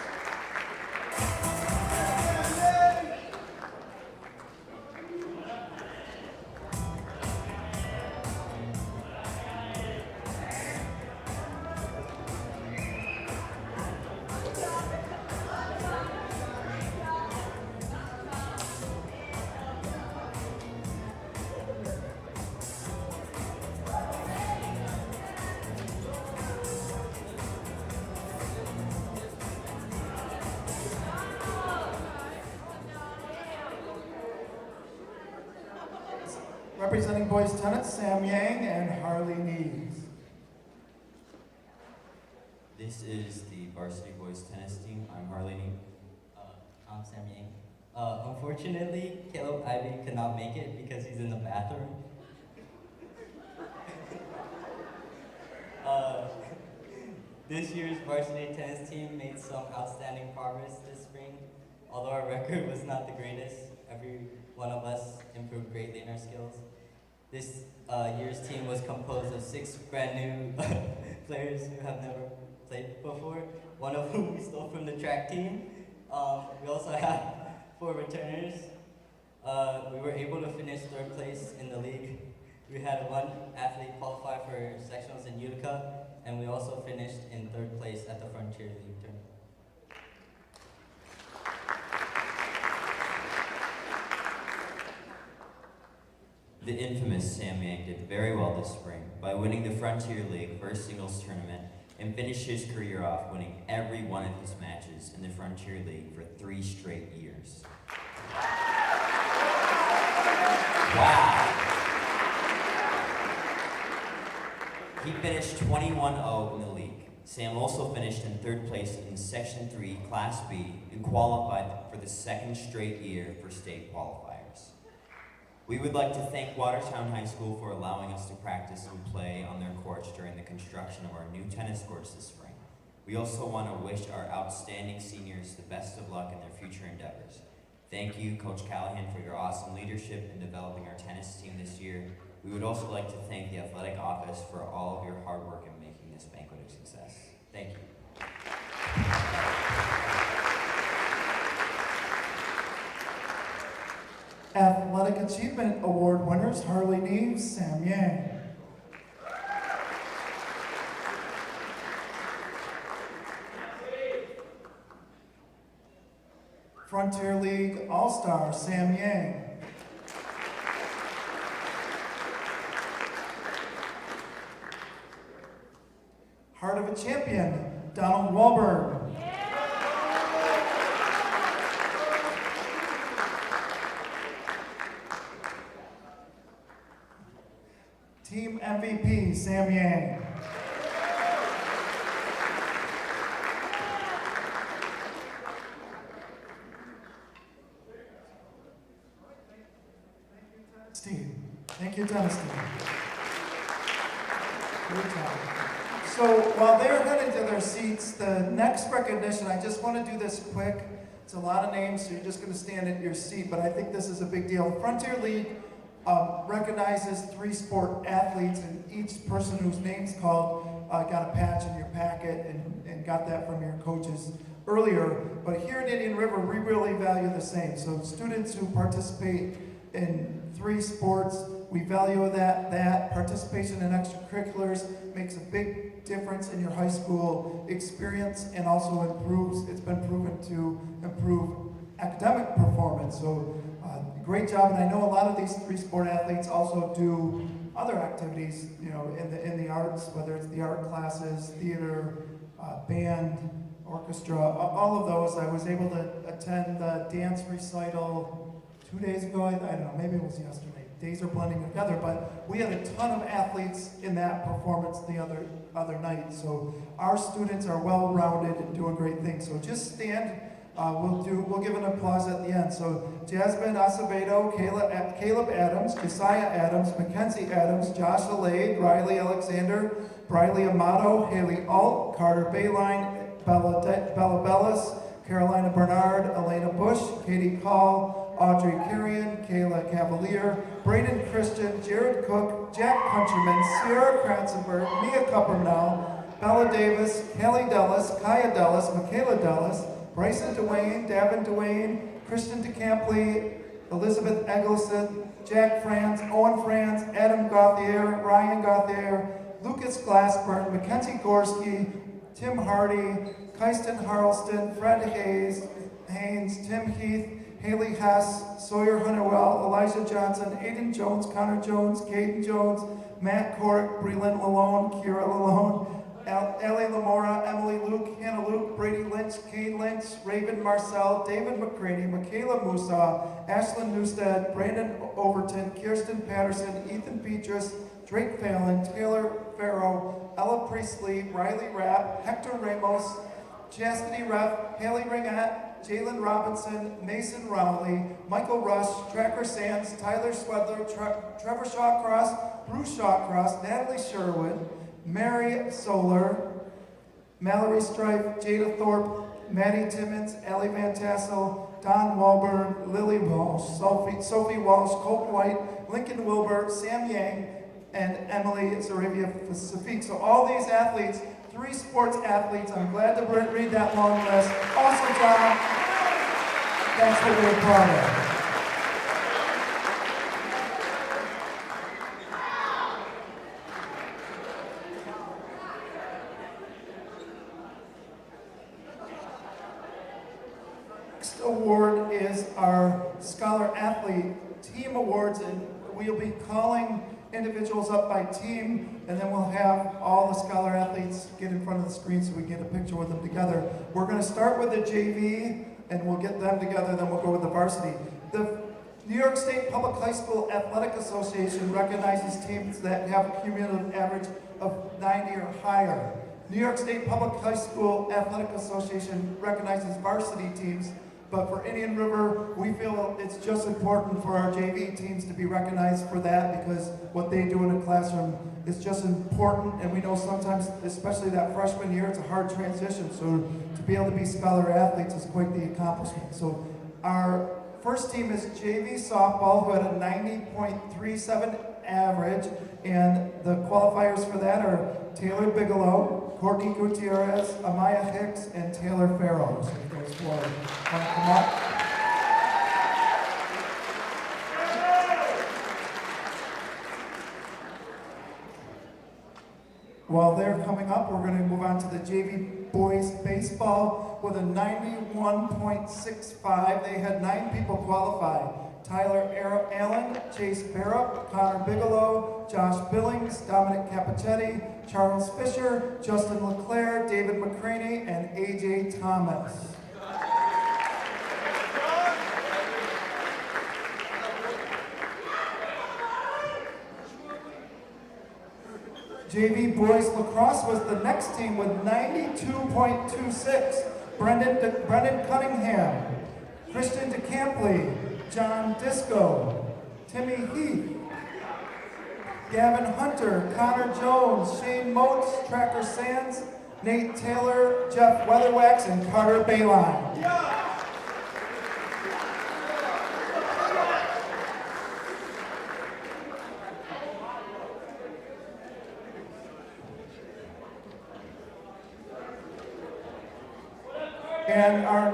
Representing boys tennis, Sam Yang and Harley Neves. This is the varsity boys tennis team. I'm Harley Neves. I'm Sam Yang. Unfortunately, Caleb Ivy could not make it because he's in the bathroom. This year's varsity tennis team made some outstanding progress this spring. Although our record was not the greatest, every one of us improved greatly in our skills. This year's team was composed of 6 brand new players who have never played before, one of whom we stole from the track team. We also have 4 returners. We were able to finish 3rd place in the league. We had 1 athlete qualify for sectionals in Utica, and we also finished in 3rd place at the Frontier League tournament. The infamous Sam Yang did very well this spring by winning the Frontier League first singles tournament and finished his career off winning every one of his matches in the Frontier League for 3 straight years. Wow! He finished 21-0 in the league. Sam also finished in 3rd place in Section 3, Class B, and qualified for the 2nd straight year for state qualifiers. We would like to thank Watertown High School for allowing us to practice and play on their courts during the construction of our new tennis courts this spring. We also want to wish our outstanding seniors the best of luck in their future endeavors. Thank you, Coach Callahan, for your awesome leadership in developing our tennis team this year. We would also like to thank the athletic office for all of your hard work in making this banquet a success. Thank you. Athletic Achievement Award winners, Harley Neves, Sam Yang. Frontier League All-Star, Sam Yang. Heart of a Champion, Donald Wahlberg. Team MVP, Sam Yang. Steve. Thank you, tennis team. Great job. So while they're heading to their seats, the next recognition, I just want to do this quick. It's a lot of names, so you're just going to stand at your seat, but I think this is a big deal. Frontier League recognizes 3 sport athletes, and each person whose name's called got a patch in your packet and got that from your coaches earlier. But here at Indian River, we really value the same. So students who participate in 3 sports, we value that participation in extracurriculars makes a big difference in your high school experience and also it's been proven to improve academic performance. So great job, and I know a lot of these 3 sport athletes also do other activities, you know, in the arts, whether it's the art classes, theater, band, orchestra, all of those. I was able to attend the dance recital 2 days ago, I don't know, maybe it was yesterday. Days are blending together, but we had a ton of athletes in that performance the other night. So our students are well-rounded and doing great things. So just stand. We'll give an applause at the end. So Jasmine Acevedo, Caleb Adams, Josiah Adams, Mackenzie Adams, Josh Alade, Riley Alexander, Briley Amato, Haley Alt, Carter Bayline, Bella Bellis, Carolina Bernard, Elena Bush, Katie Call, Audrey Carrion, Kayla Cavalier, Braden Christian, Jared Cook, Jack Countryman, Sierra Kratzenberg, Mia Cuppernell, Bella Davis, Kelly Dellis, Kaya Dellis, Michaela Dellis, Bryson Duane, Davin Duane, Christian DeCampley, Elizabeth Eggleston, Jack Franz, Owen Franz, Adam Gauthier, Ryan Gauthier, Lucas Glassburn, Mackenzie Gorski, Tim Hardy, Kysten Harleston, Fred Haynes, Tim Heath, Haley Hess, Sawyer Hunterwell, Elijah Johnson, Aiden Jones, Connor Jones, Caden Jones, Matt Corrick, Breland Lalone, Kira Lalone, Ellie Lamora, Emily Luke, Hannah Luke, Brady Lynch, Kane Lynch, Raven Marcel, David McCraney, Michaela Musa, Ashlyn Newstead, Brandon Overton, Kirsten Patterson, Ethan Petrus, Drake Fallon, Taylor Farrow, Ella Priestley, Riley Rapp, Hector Ramos, Chastity Reff, Haley Ringette, Jalen Robinson, Mason Rowley, Michael Rush, Tracker Sands, Tyler Swedler, Trevor Shawcross, Bruce Shawcross, Natalie Sherwood, Mary Solar, Mallory Stripe, Jada Thorpe, Maddie Timmons, Ellie Van Tassel, Don Wahlberg, Lily Walsh, Sophie Walsh, Colt White, Lincoln Wilbur, Sam Yang, and Emily Zarabia Safiq. So all these athletes, 3 sports athletes. I'm glad to read that long list. Awesome job. That's what we're proud of. Next award is our Scholar Athlete Team Awards, and we'll be calling individuals up by team, and then we'll have all the Scholar Athletes get in front of the screen so we can get a picture with them together. We're going to start with the JV, and we'll get them together, then we'll go with the varsity. The New York State Public High School Athletic Association recognizes teams that have a cumulative average of 90 or higher. New York State Public High School Athletic Association recognizes varsity teams, but for Indian River, we feel it's just important for our JV teams to be recognized for that, because what they do in a classroom is just important, and we know sometimes, especially that freshman year, it's a hard transition, so to be able to be Scholar Athletes is quite the accomplishment. So our first team is JV Softball, who had a 90.37 average, and the qualifiers for that are Taylor Bigelow, Corky Gutierrez, Amaya Hicks, and Taylor Farrow. So if those four want to come up. While they're coming up, we're going to move on to the JV Boys Baseball with a 91.65. They had 9 people qualify. Tyler Allen, Chase Barrett, Connor Bigelow, Josh Billings, Dominic Capicetti, Charles Fisher, Justin LeClaire, David McCraney, and AJ Thomas. JV Boys Lacrosse was the next team with 92.26. Brendan Cunningham, Christian DeCampley, John Disco, Timmy Heath, Gavin Hunter, Connor Jones, Shane Motes, Tracker Sands, Nate Taylor, Jeff Weatherwax, and Carter Bayline. And our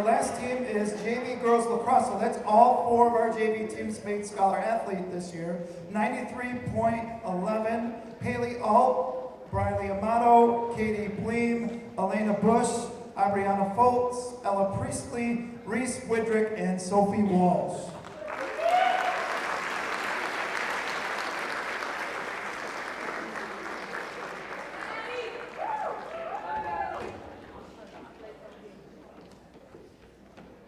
last team is JV Girls Lacrosse. So that's all 4 of our JV teams made Scholar Athlete this year. 93.11, Haley Alt, Briley Amato, Katie Bleem, Elena Bush, Abriana Foltz, Ella Priestley, Reese Widrick, and Sophie Walsh.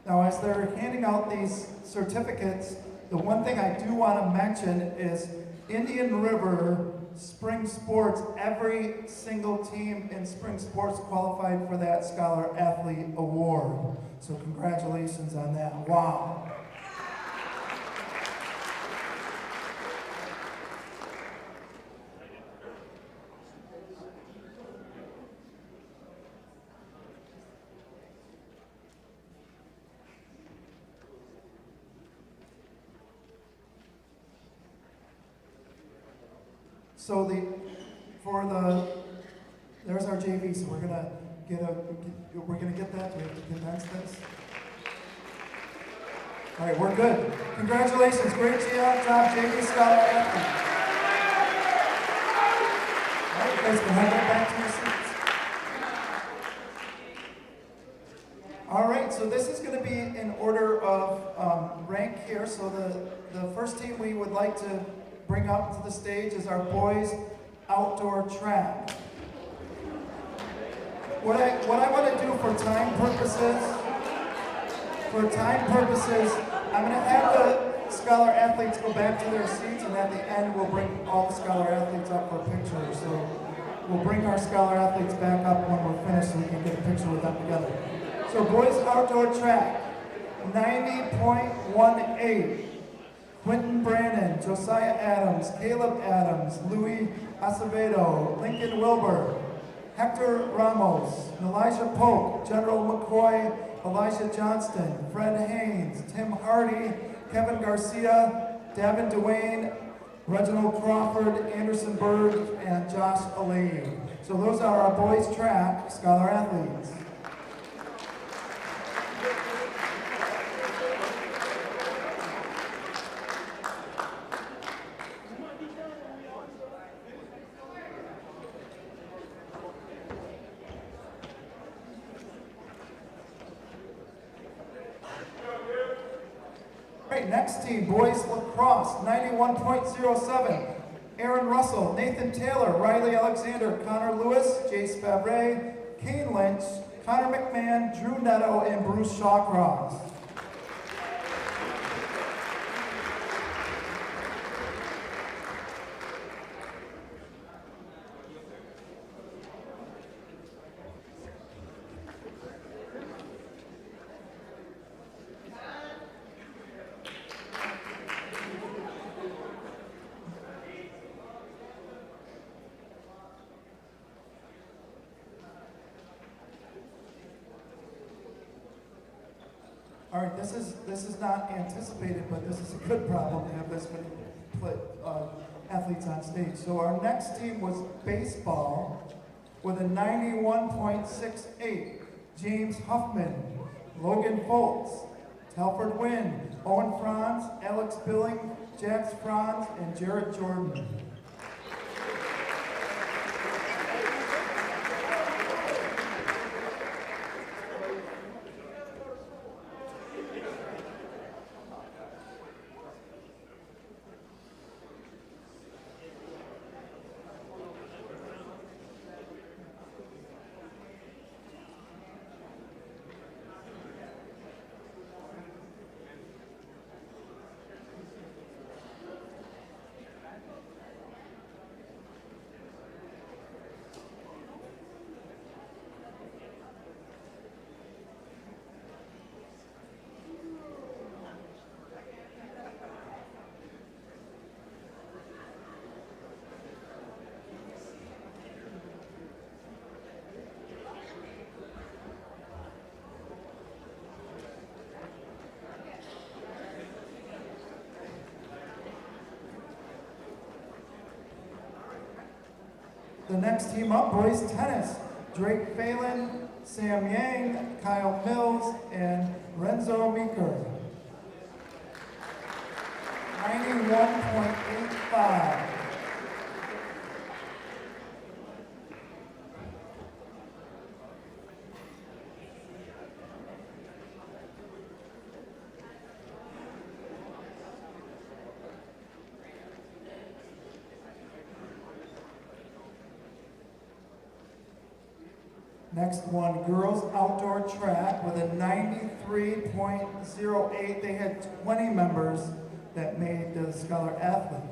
Now, as they're handing out these certificates, the one thing I do want to mention is Indian River Spring Sports. Every single team in Spring Sports qualified for that Scholar Athlete Award. So congratulations on that. Wow. So there's our JV. So we're gonna get that. Do we have to condense this? All right, we're good. Congratulations, great job, JV Scholar Athlete. All right, you guys can head back to your seats. All right, so this is going to be in order of rank here. So the first team we would like to bring up to the stage is our boys outdoor track. What I want to do for time purposes, I'm going to have the Scholar Athletes go back to their seats, and at the end we'll bring all the Scholar Athletes up for pictures. So we'll bring our Scholar Athletes back up when we're finished so we can get a picture with them together. So boys outdoor track, 90.18. Quentin Brannon, Josiah Adams, Caleb Adams, Louis Acevedo, Lincoln Wilbur, Hector Ramos, Elijah Polk, General McCoy, Elijah Johnston, Fred Haynes, Tim Hardy, Kevin Garcia, Davin Duane, Reginald Crawford, Anderson Berg, and Josh Alay. So those are our boys track Scholar Athletes. Next team, boys lacrosse, 91.07. Aaron Russell, Nathan Taylor, Riley Alexander, Connor Lewis, Jace Favre, Kane Lynch, Connor McMahon, Drew Netto, and Bruce Shawcross. All right, this is not anticipated, but this is a good problem to have this many athletes on stage. So our next team was baseball with a 91.68. James Huffman, Logan Foltz, Telford Wynn, Owen Franz, Alex Billing, Jax Franz, and Jarrett Jordan. The next team up, boys tennis. Drake Phelan, Sam Yang, Kyle Mills, and Renzo Meeker. 91.85. Next one, girls outdoor track with a 93.08. They had 20 members that made the Scholar Athlete.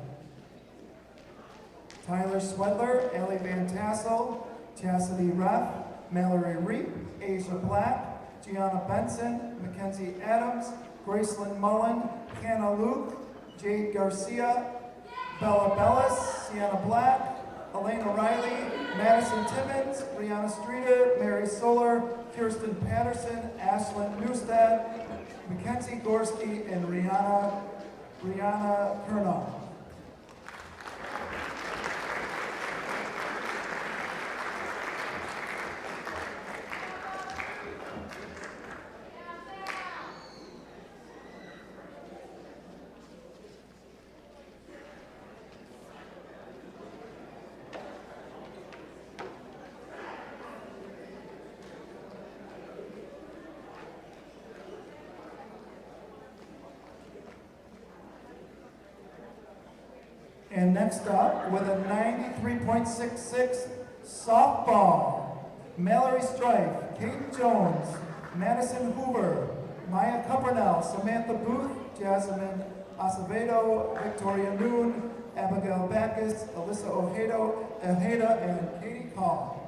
Tyler Swedler, Ellie Van Tassel, Chastity Reff, Mallory Reap, Asia Black, Gianna Benson, Mackenzie Adams, Gracelyn Mullen, Hannah Luke, Jade Garcia, Bella Bellis, Sienna Black, Elena Riley, Madison Timmons, Brianna Streeter, Mary Solar, Kirsten Patterson, Ashlyn Newstead, Mackenzie Gorski, and Rihanna Kernow. And next up, with a 93.66 softball, Mallory Strife, Kate Jones, Madison Hoover, Maya Cuppernell, Samantha Booth, Jasmine Acevedo, Victoria Noon, Abigail Backus, Alyssa Ojeda, and Katie Call.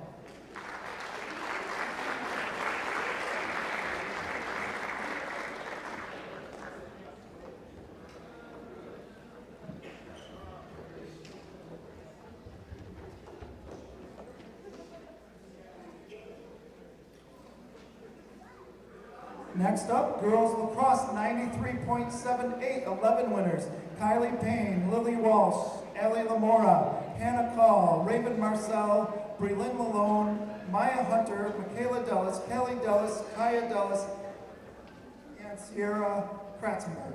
Next up, girls lacrosse, 93.78, 11 winners. Kylie Payne, Lily Walsh, Allie Lamora, Hannah Call, Raven Marcel, Breland Malone, Maya Hunter, Michaela Dulles, Kelly Dulles, Kaya Dulles, and Sierra Kratzmer.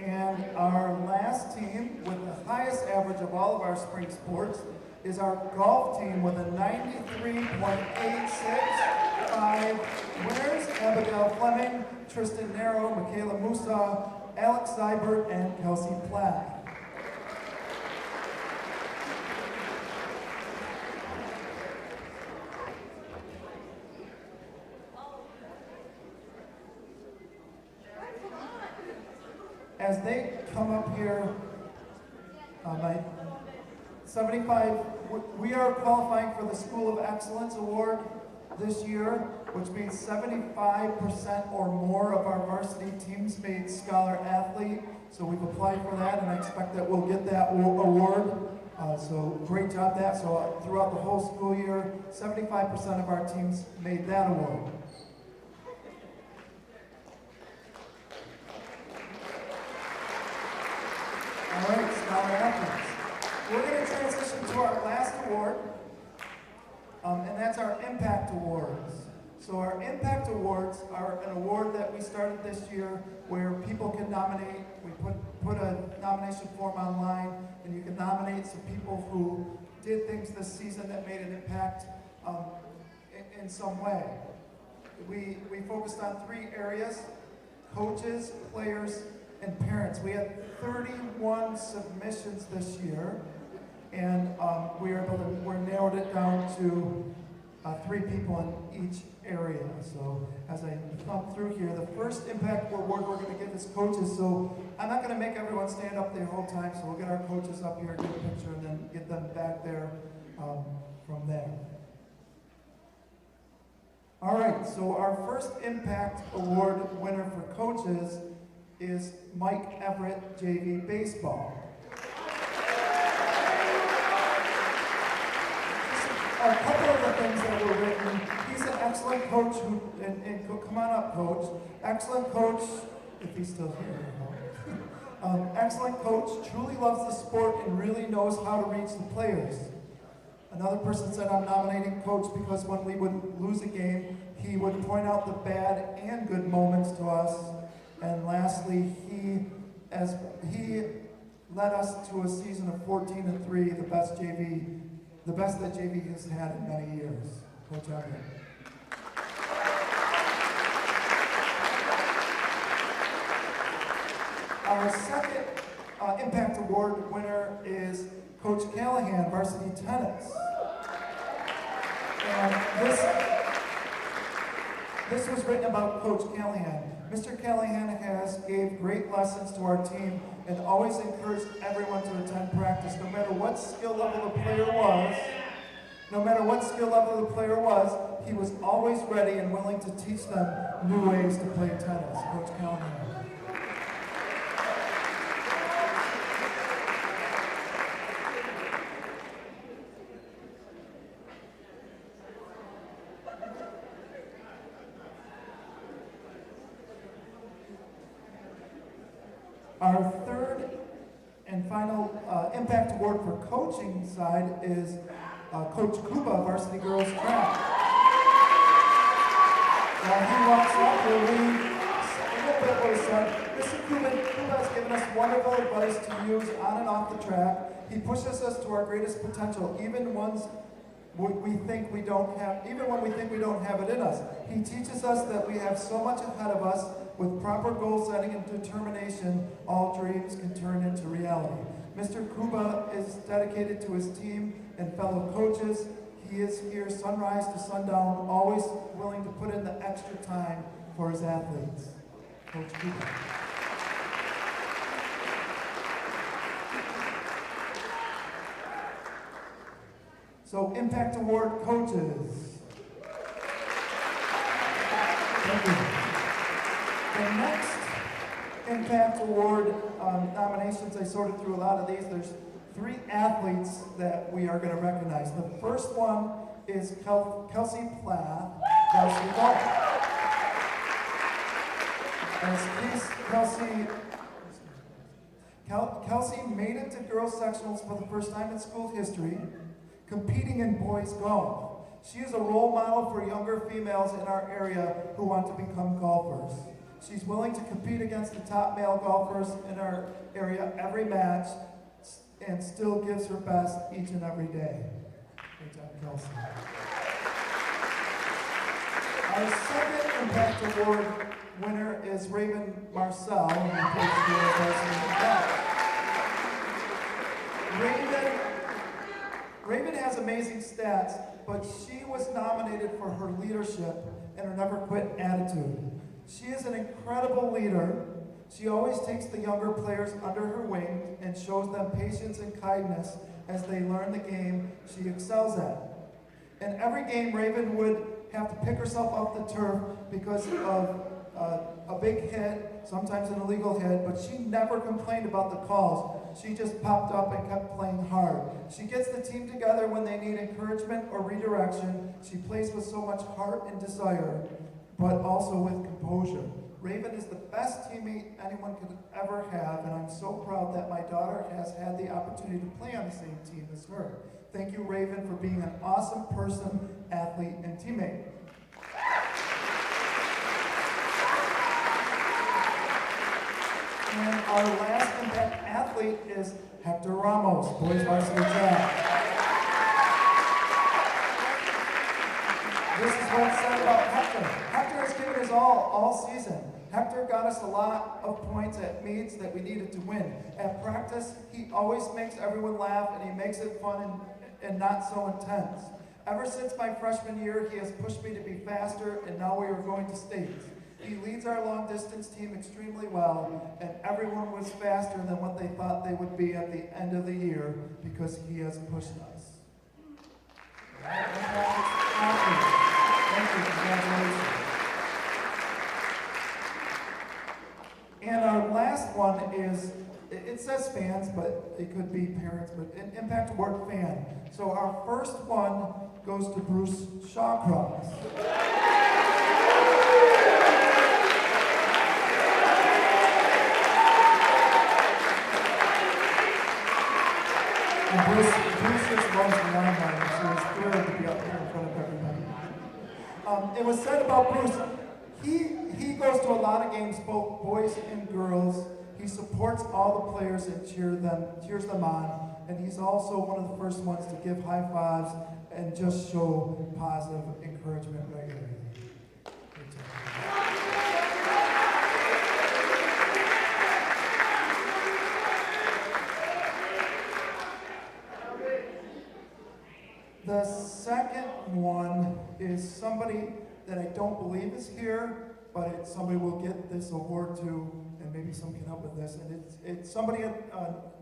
And our last team with the highest average of all of our spring sports is our golf team with a 93.865 winners. Abigail Fleming, Tristan Narrow, Michaela Musa, Alex Seibert, and Kelsey Platt. As they come up here, by 75, we are qualifying for the School of Excellence Award this year, which means 75% or more of our varsity teams made Scholar Athlete. So we've applied for that, and I expect that we'll get that award. So great job that. So throughout the whole school year, 75% of our teams made that award. All right, Scholar Athletes. We're going to transition to our last award, and that's our Impact Awards. So our Impact Awards are an award that we started this year where people can nominate. We put a nomination form online, and you can nominate some people who did things this season that made an impact in some way. We focused on 3 areas: coaches, players, and parents. We had 31 submissions this year, and we're narrowed it down to 3 people in each area. So as I thumb through here, the first Impact Award we're going to give is coaches. So I'm not going to make everyone stand up the whole time, so we'll get our coaches up here, get a picture, and then get them back there from there. All right, so our first Impact Award winner for coaches is Mike Everett, JV Baseball. a couple of the things that were written. He's an excellent coach come on up, coach. Excellent coach, if he's still here. Excellent coach, truly loves the sport and really knows how to reach the players. Another person said, I'm nominating coach because when we would lose a game, he would point out the bad and good moments to us. And lastly, he led us to a season of 14-3, the best that JV has had in many years. Coach Evan. Our second Impact Award winner is Coach Callahan, varsity tennis. And this was written about Coach Callahan. Mr. Callahan gave great lessons to our team and always encouraged everyone to attend practice, no matter what skill level the player was. No matter what skill level the player was, he was always ready and willing to teach them new ways to play tennis. Coach Callahan. Our third and final Impact Award for coaching side is Coach Kuba, varsity girls track. While he walks up here, a little bit what he said. Mr. Kuba has given us wonderful advice to use on and off the track. He pushes us to our greatest potential, even when we think we don't have it in us. He teaches us that we have so much ahead of us. With proper goal setting and determination, all dreams can turn into reality. Mr. Kuba is dedicated to his team and fellow coaches. He is here sunrise to sundown, always willing to put in the extra time for his athletes. Coach Kuba. So, Impact Award coaches. Thank you. The next Impact Award nominations, I sorted through a lot of these. There's 3 athletes that we are going to recognize. The first one is Kelsey Plath, varsity golf. Kelsey made it to girls sectionals for the first time in school history, competing in boys golf. She is a role model for younger females in our area who want to become golfers. She's willing to compete against the top male golfers in our area every match and still gives her best each and every day. Great job, Kelsey. Our second Impact Award winner is Raven Marcel, who plays for varsity. Raven has amazing stats, but she was nominated for her leadership and her never quit attitude. She is an incredible leader. She always takes the younger players under her wing and shows them patience and kindness as they learn the game she excels at. In every game, Raven would have to pick herself off the turf because of a big hit, sometimes an illegal hit, but she never complained about the calls. She just popped up and kept playing hard. She gets the team together when they need encouragement or redirection. She plays with so much heart and desire, but also with composure. Raven is the best teammate anyone could ever have, and I'm so proud that my daughter has had the opportunity to play on the same team as her. Thank you, Raven, for being an awesome person, athlete, and teammate. And our last Impact athlete is Hector Ramos, boys varsity track. This is what's said about Hector. Hector has given his all season. Hector got us a lot of points at meets that we needed to win. At practice, he always makes everyone laugh and he makes it fun and not so intense. Ever since my freshman year, he has pushed me to be faster, and now we are going to states. He leads our long distance team extremely well, and everyone was faster than what they thought they would be at the end of the year because he has pushed us. Thank you, congratulations. And our last one is, it says fans, but it could be parents, but an Impact Award fan. So our first one goes to Bruce Shawcross. And Bruce just loves the limelight, so he's thrilled to be up here in front of everybody. It was said about Bruce, he goes to a lot of games, both boys and girls. He supports all the players and cheers them on, and he's also one of the first ones to give high fives and just show positive encouragement regularly. The second one is somebody that I don't believe is here, but somebody will get this award to, and maybe some can help with this. And it's somebody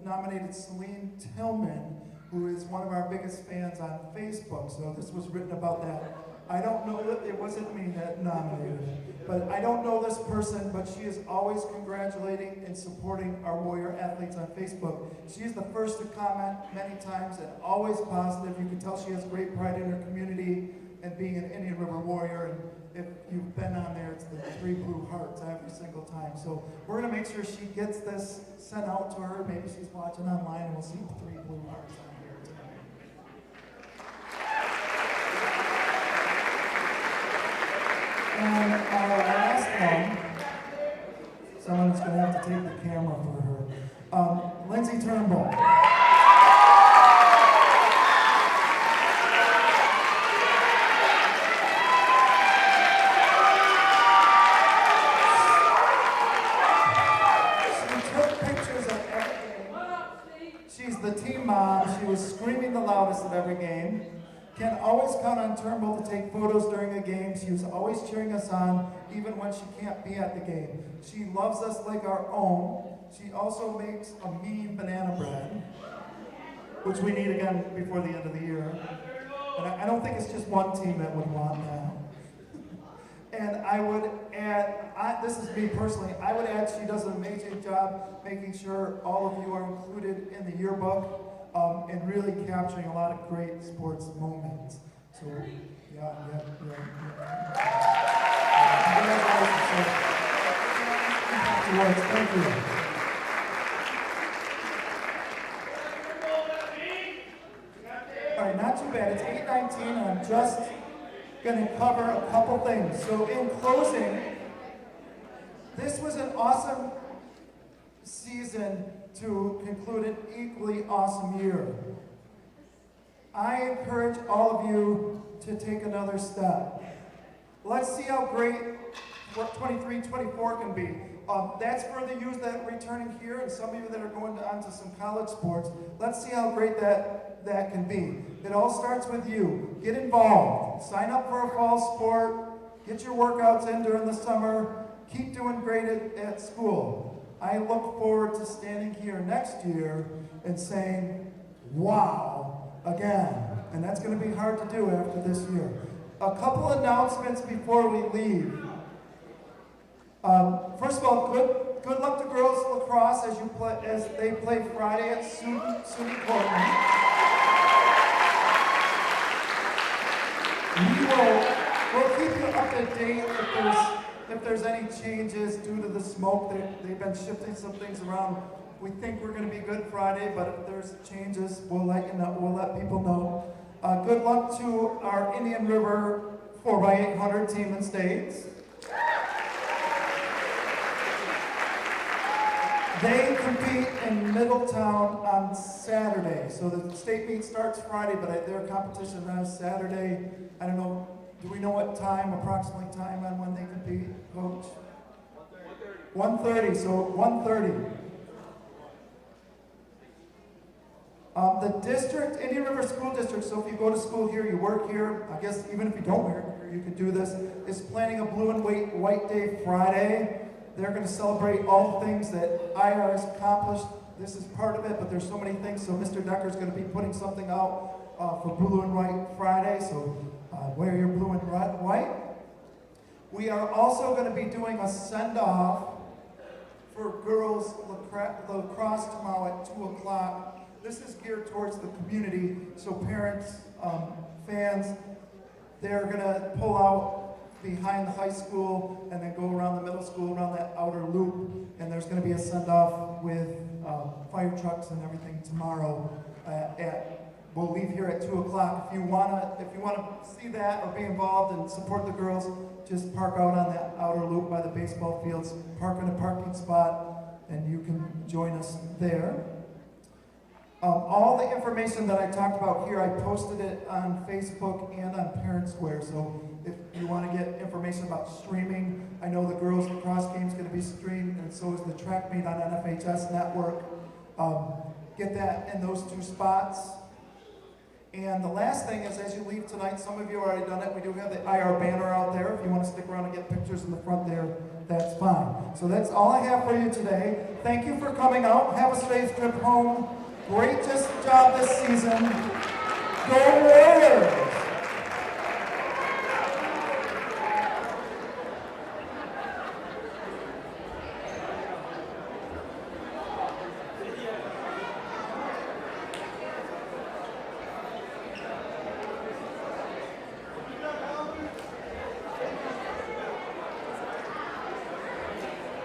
nominated Celine Tillman, who is one of our biggest fans on Facebook. So this was written about that. I don't know, it wasn't me that nominated it, but I don't know this person, but she is always congratulating and supporting our Warrior athletes on Facebook. She is the first to comment many times and always positive. You can tell she has great pride in her community and being an Indian River Warrior. And if you've been on there, it's the 3 blue hearts every single time. So we're gonna make sure she gets this sent out to her. Maybe she's watching online and we'll see 3 blue hearts on here tonight. And our last one, someone's going to have to take the camera for her. Lindsay Turnbull. She took pictures of every game. She's the team mom. She was screaming the loudest at every game. Can always count on Turnbull to take photos during a game. She was always cheering us on, even when she can't be at the game. She loves us like our own. She also makes a mean banana bread, which we need again before the end of the year. And I don't think it's just one team that would want that. And I would add, this is me personally, I would add she does an amazing job making sure all of you are included in the yearbook. And really capturing a lot of great sports moments. So, yeah. Congratulations. Thank you. All right, not too bad. It's 8:19, and I'm just going to cover a couple things. So, in closing, this was an awesome season to conclude an equally awesome year. I encourage all of you to take another step. Let's see how great 23-24 can be. That's for the youth that are returning here and some of you that are going on to some college sports. Let's see how great that can be. It all starts with you. Get involved. Sign up for a fall sport. Get your workouts in during the summer. Keep doing great at school. I look forward to standing here next year and saying, wow, again. And that's going to be hard to do after this year. A couple announcements before we leave. First of all, good luck to girls lacrosse as they play Friday at SUNY Portland. We'll keep you up to date if there's any changes due to the smoke. They've been shifting some things around. We think we're going to be good Friday, but if there's changes, we'll let you know. We'll let people know. Good luck to our Indian River 4x800 team in states. They compete in Middletown on Saturday. So the state meet starts Friday, but their competition runs Saturday. I don't know. Do we know what time, approximately time on when they compete, Coach? 1:30. So 1:30. The district, Indian River School District, so if you go to school here, you work here, I guess even if you don't work here, you could do this, is planning a Blue and White Day Friday. They're going to celebrate all the things that IR has accomplished. This is part of it, but there's so many things. So Mr. Decker is going to be putting something out for Blue and White Friday. So wear your blue and white. We are also going to be doing a send-off for girls lacrosse tomorrow at 2 o'clock. This is geared towards the community, so parents, fans, they're gonna pull out behind the high school and then go around the middle school, around that outer loop, and there's gonna be a send-off with fire trucks and everything tomorrow we'll leave here at 2 o'clock. If you wanna see that or be involved and support the girls, just park out on that outer loop by the baseball fields, park in a parking spot, and you can join us there. All the information that I talked about here, I posted it on Facebook and on Parent Square, so if you want to get information about streaming, I know the girls lacrosse game is going to be streamed, and so is the track meet on NFHS Network. Get that in those 2 spots. And the last thing is, as you leave tonight, some of you have already done it, we do have the IR banner out there. If you want to stick around and get pictures in the front there, that's fine. So that's all I have for you today. Thank you for coming out. Have a safe trip home. Great job this season. Go Warriors!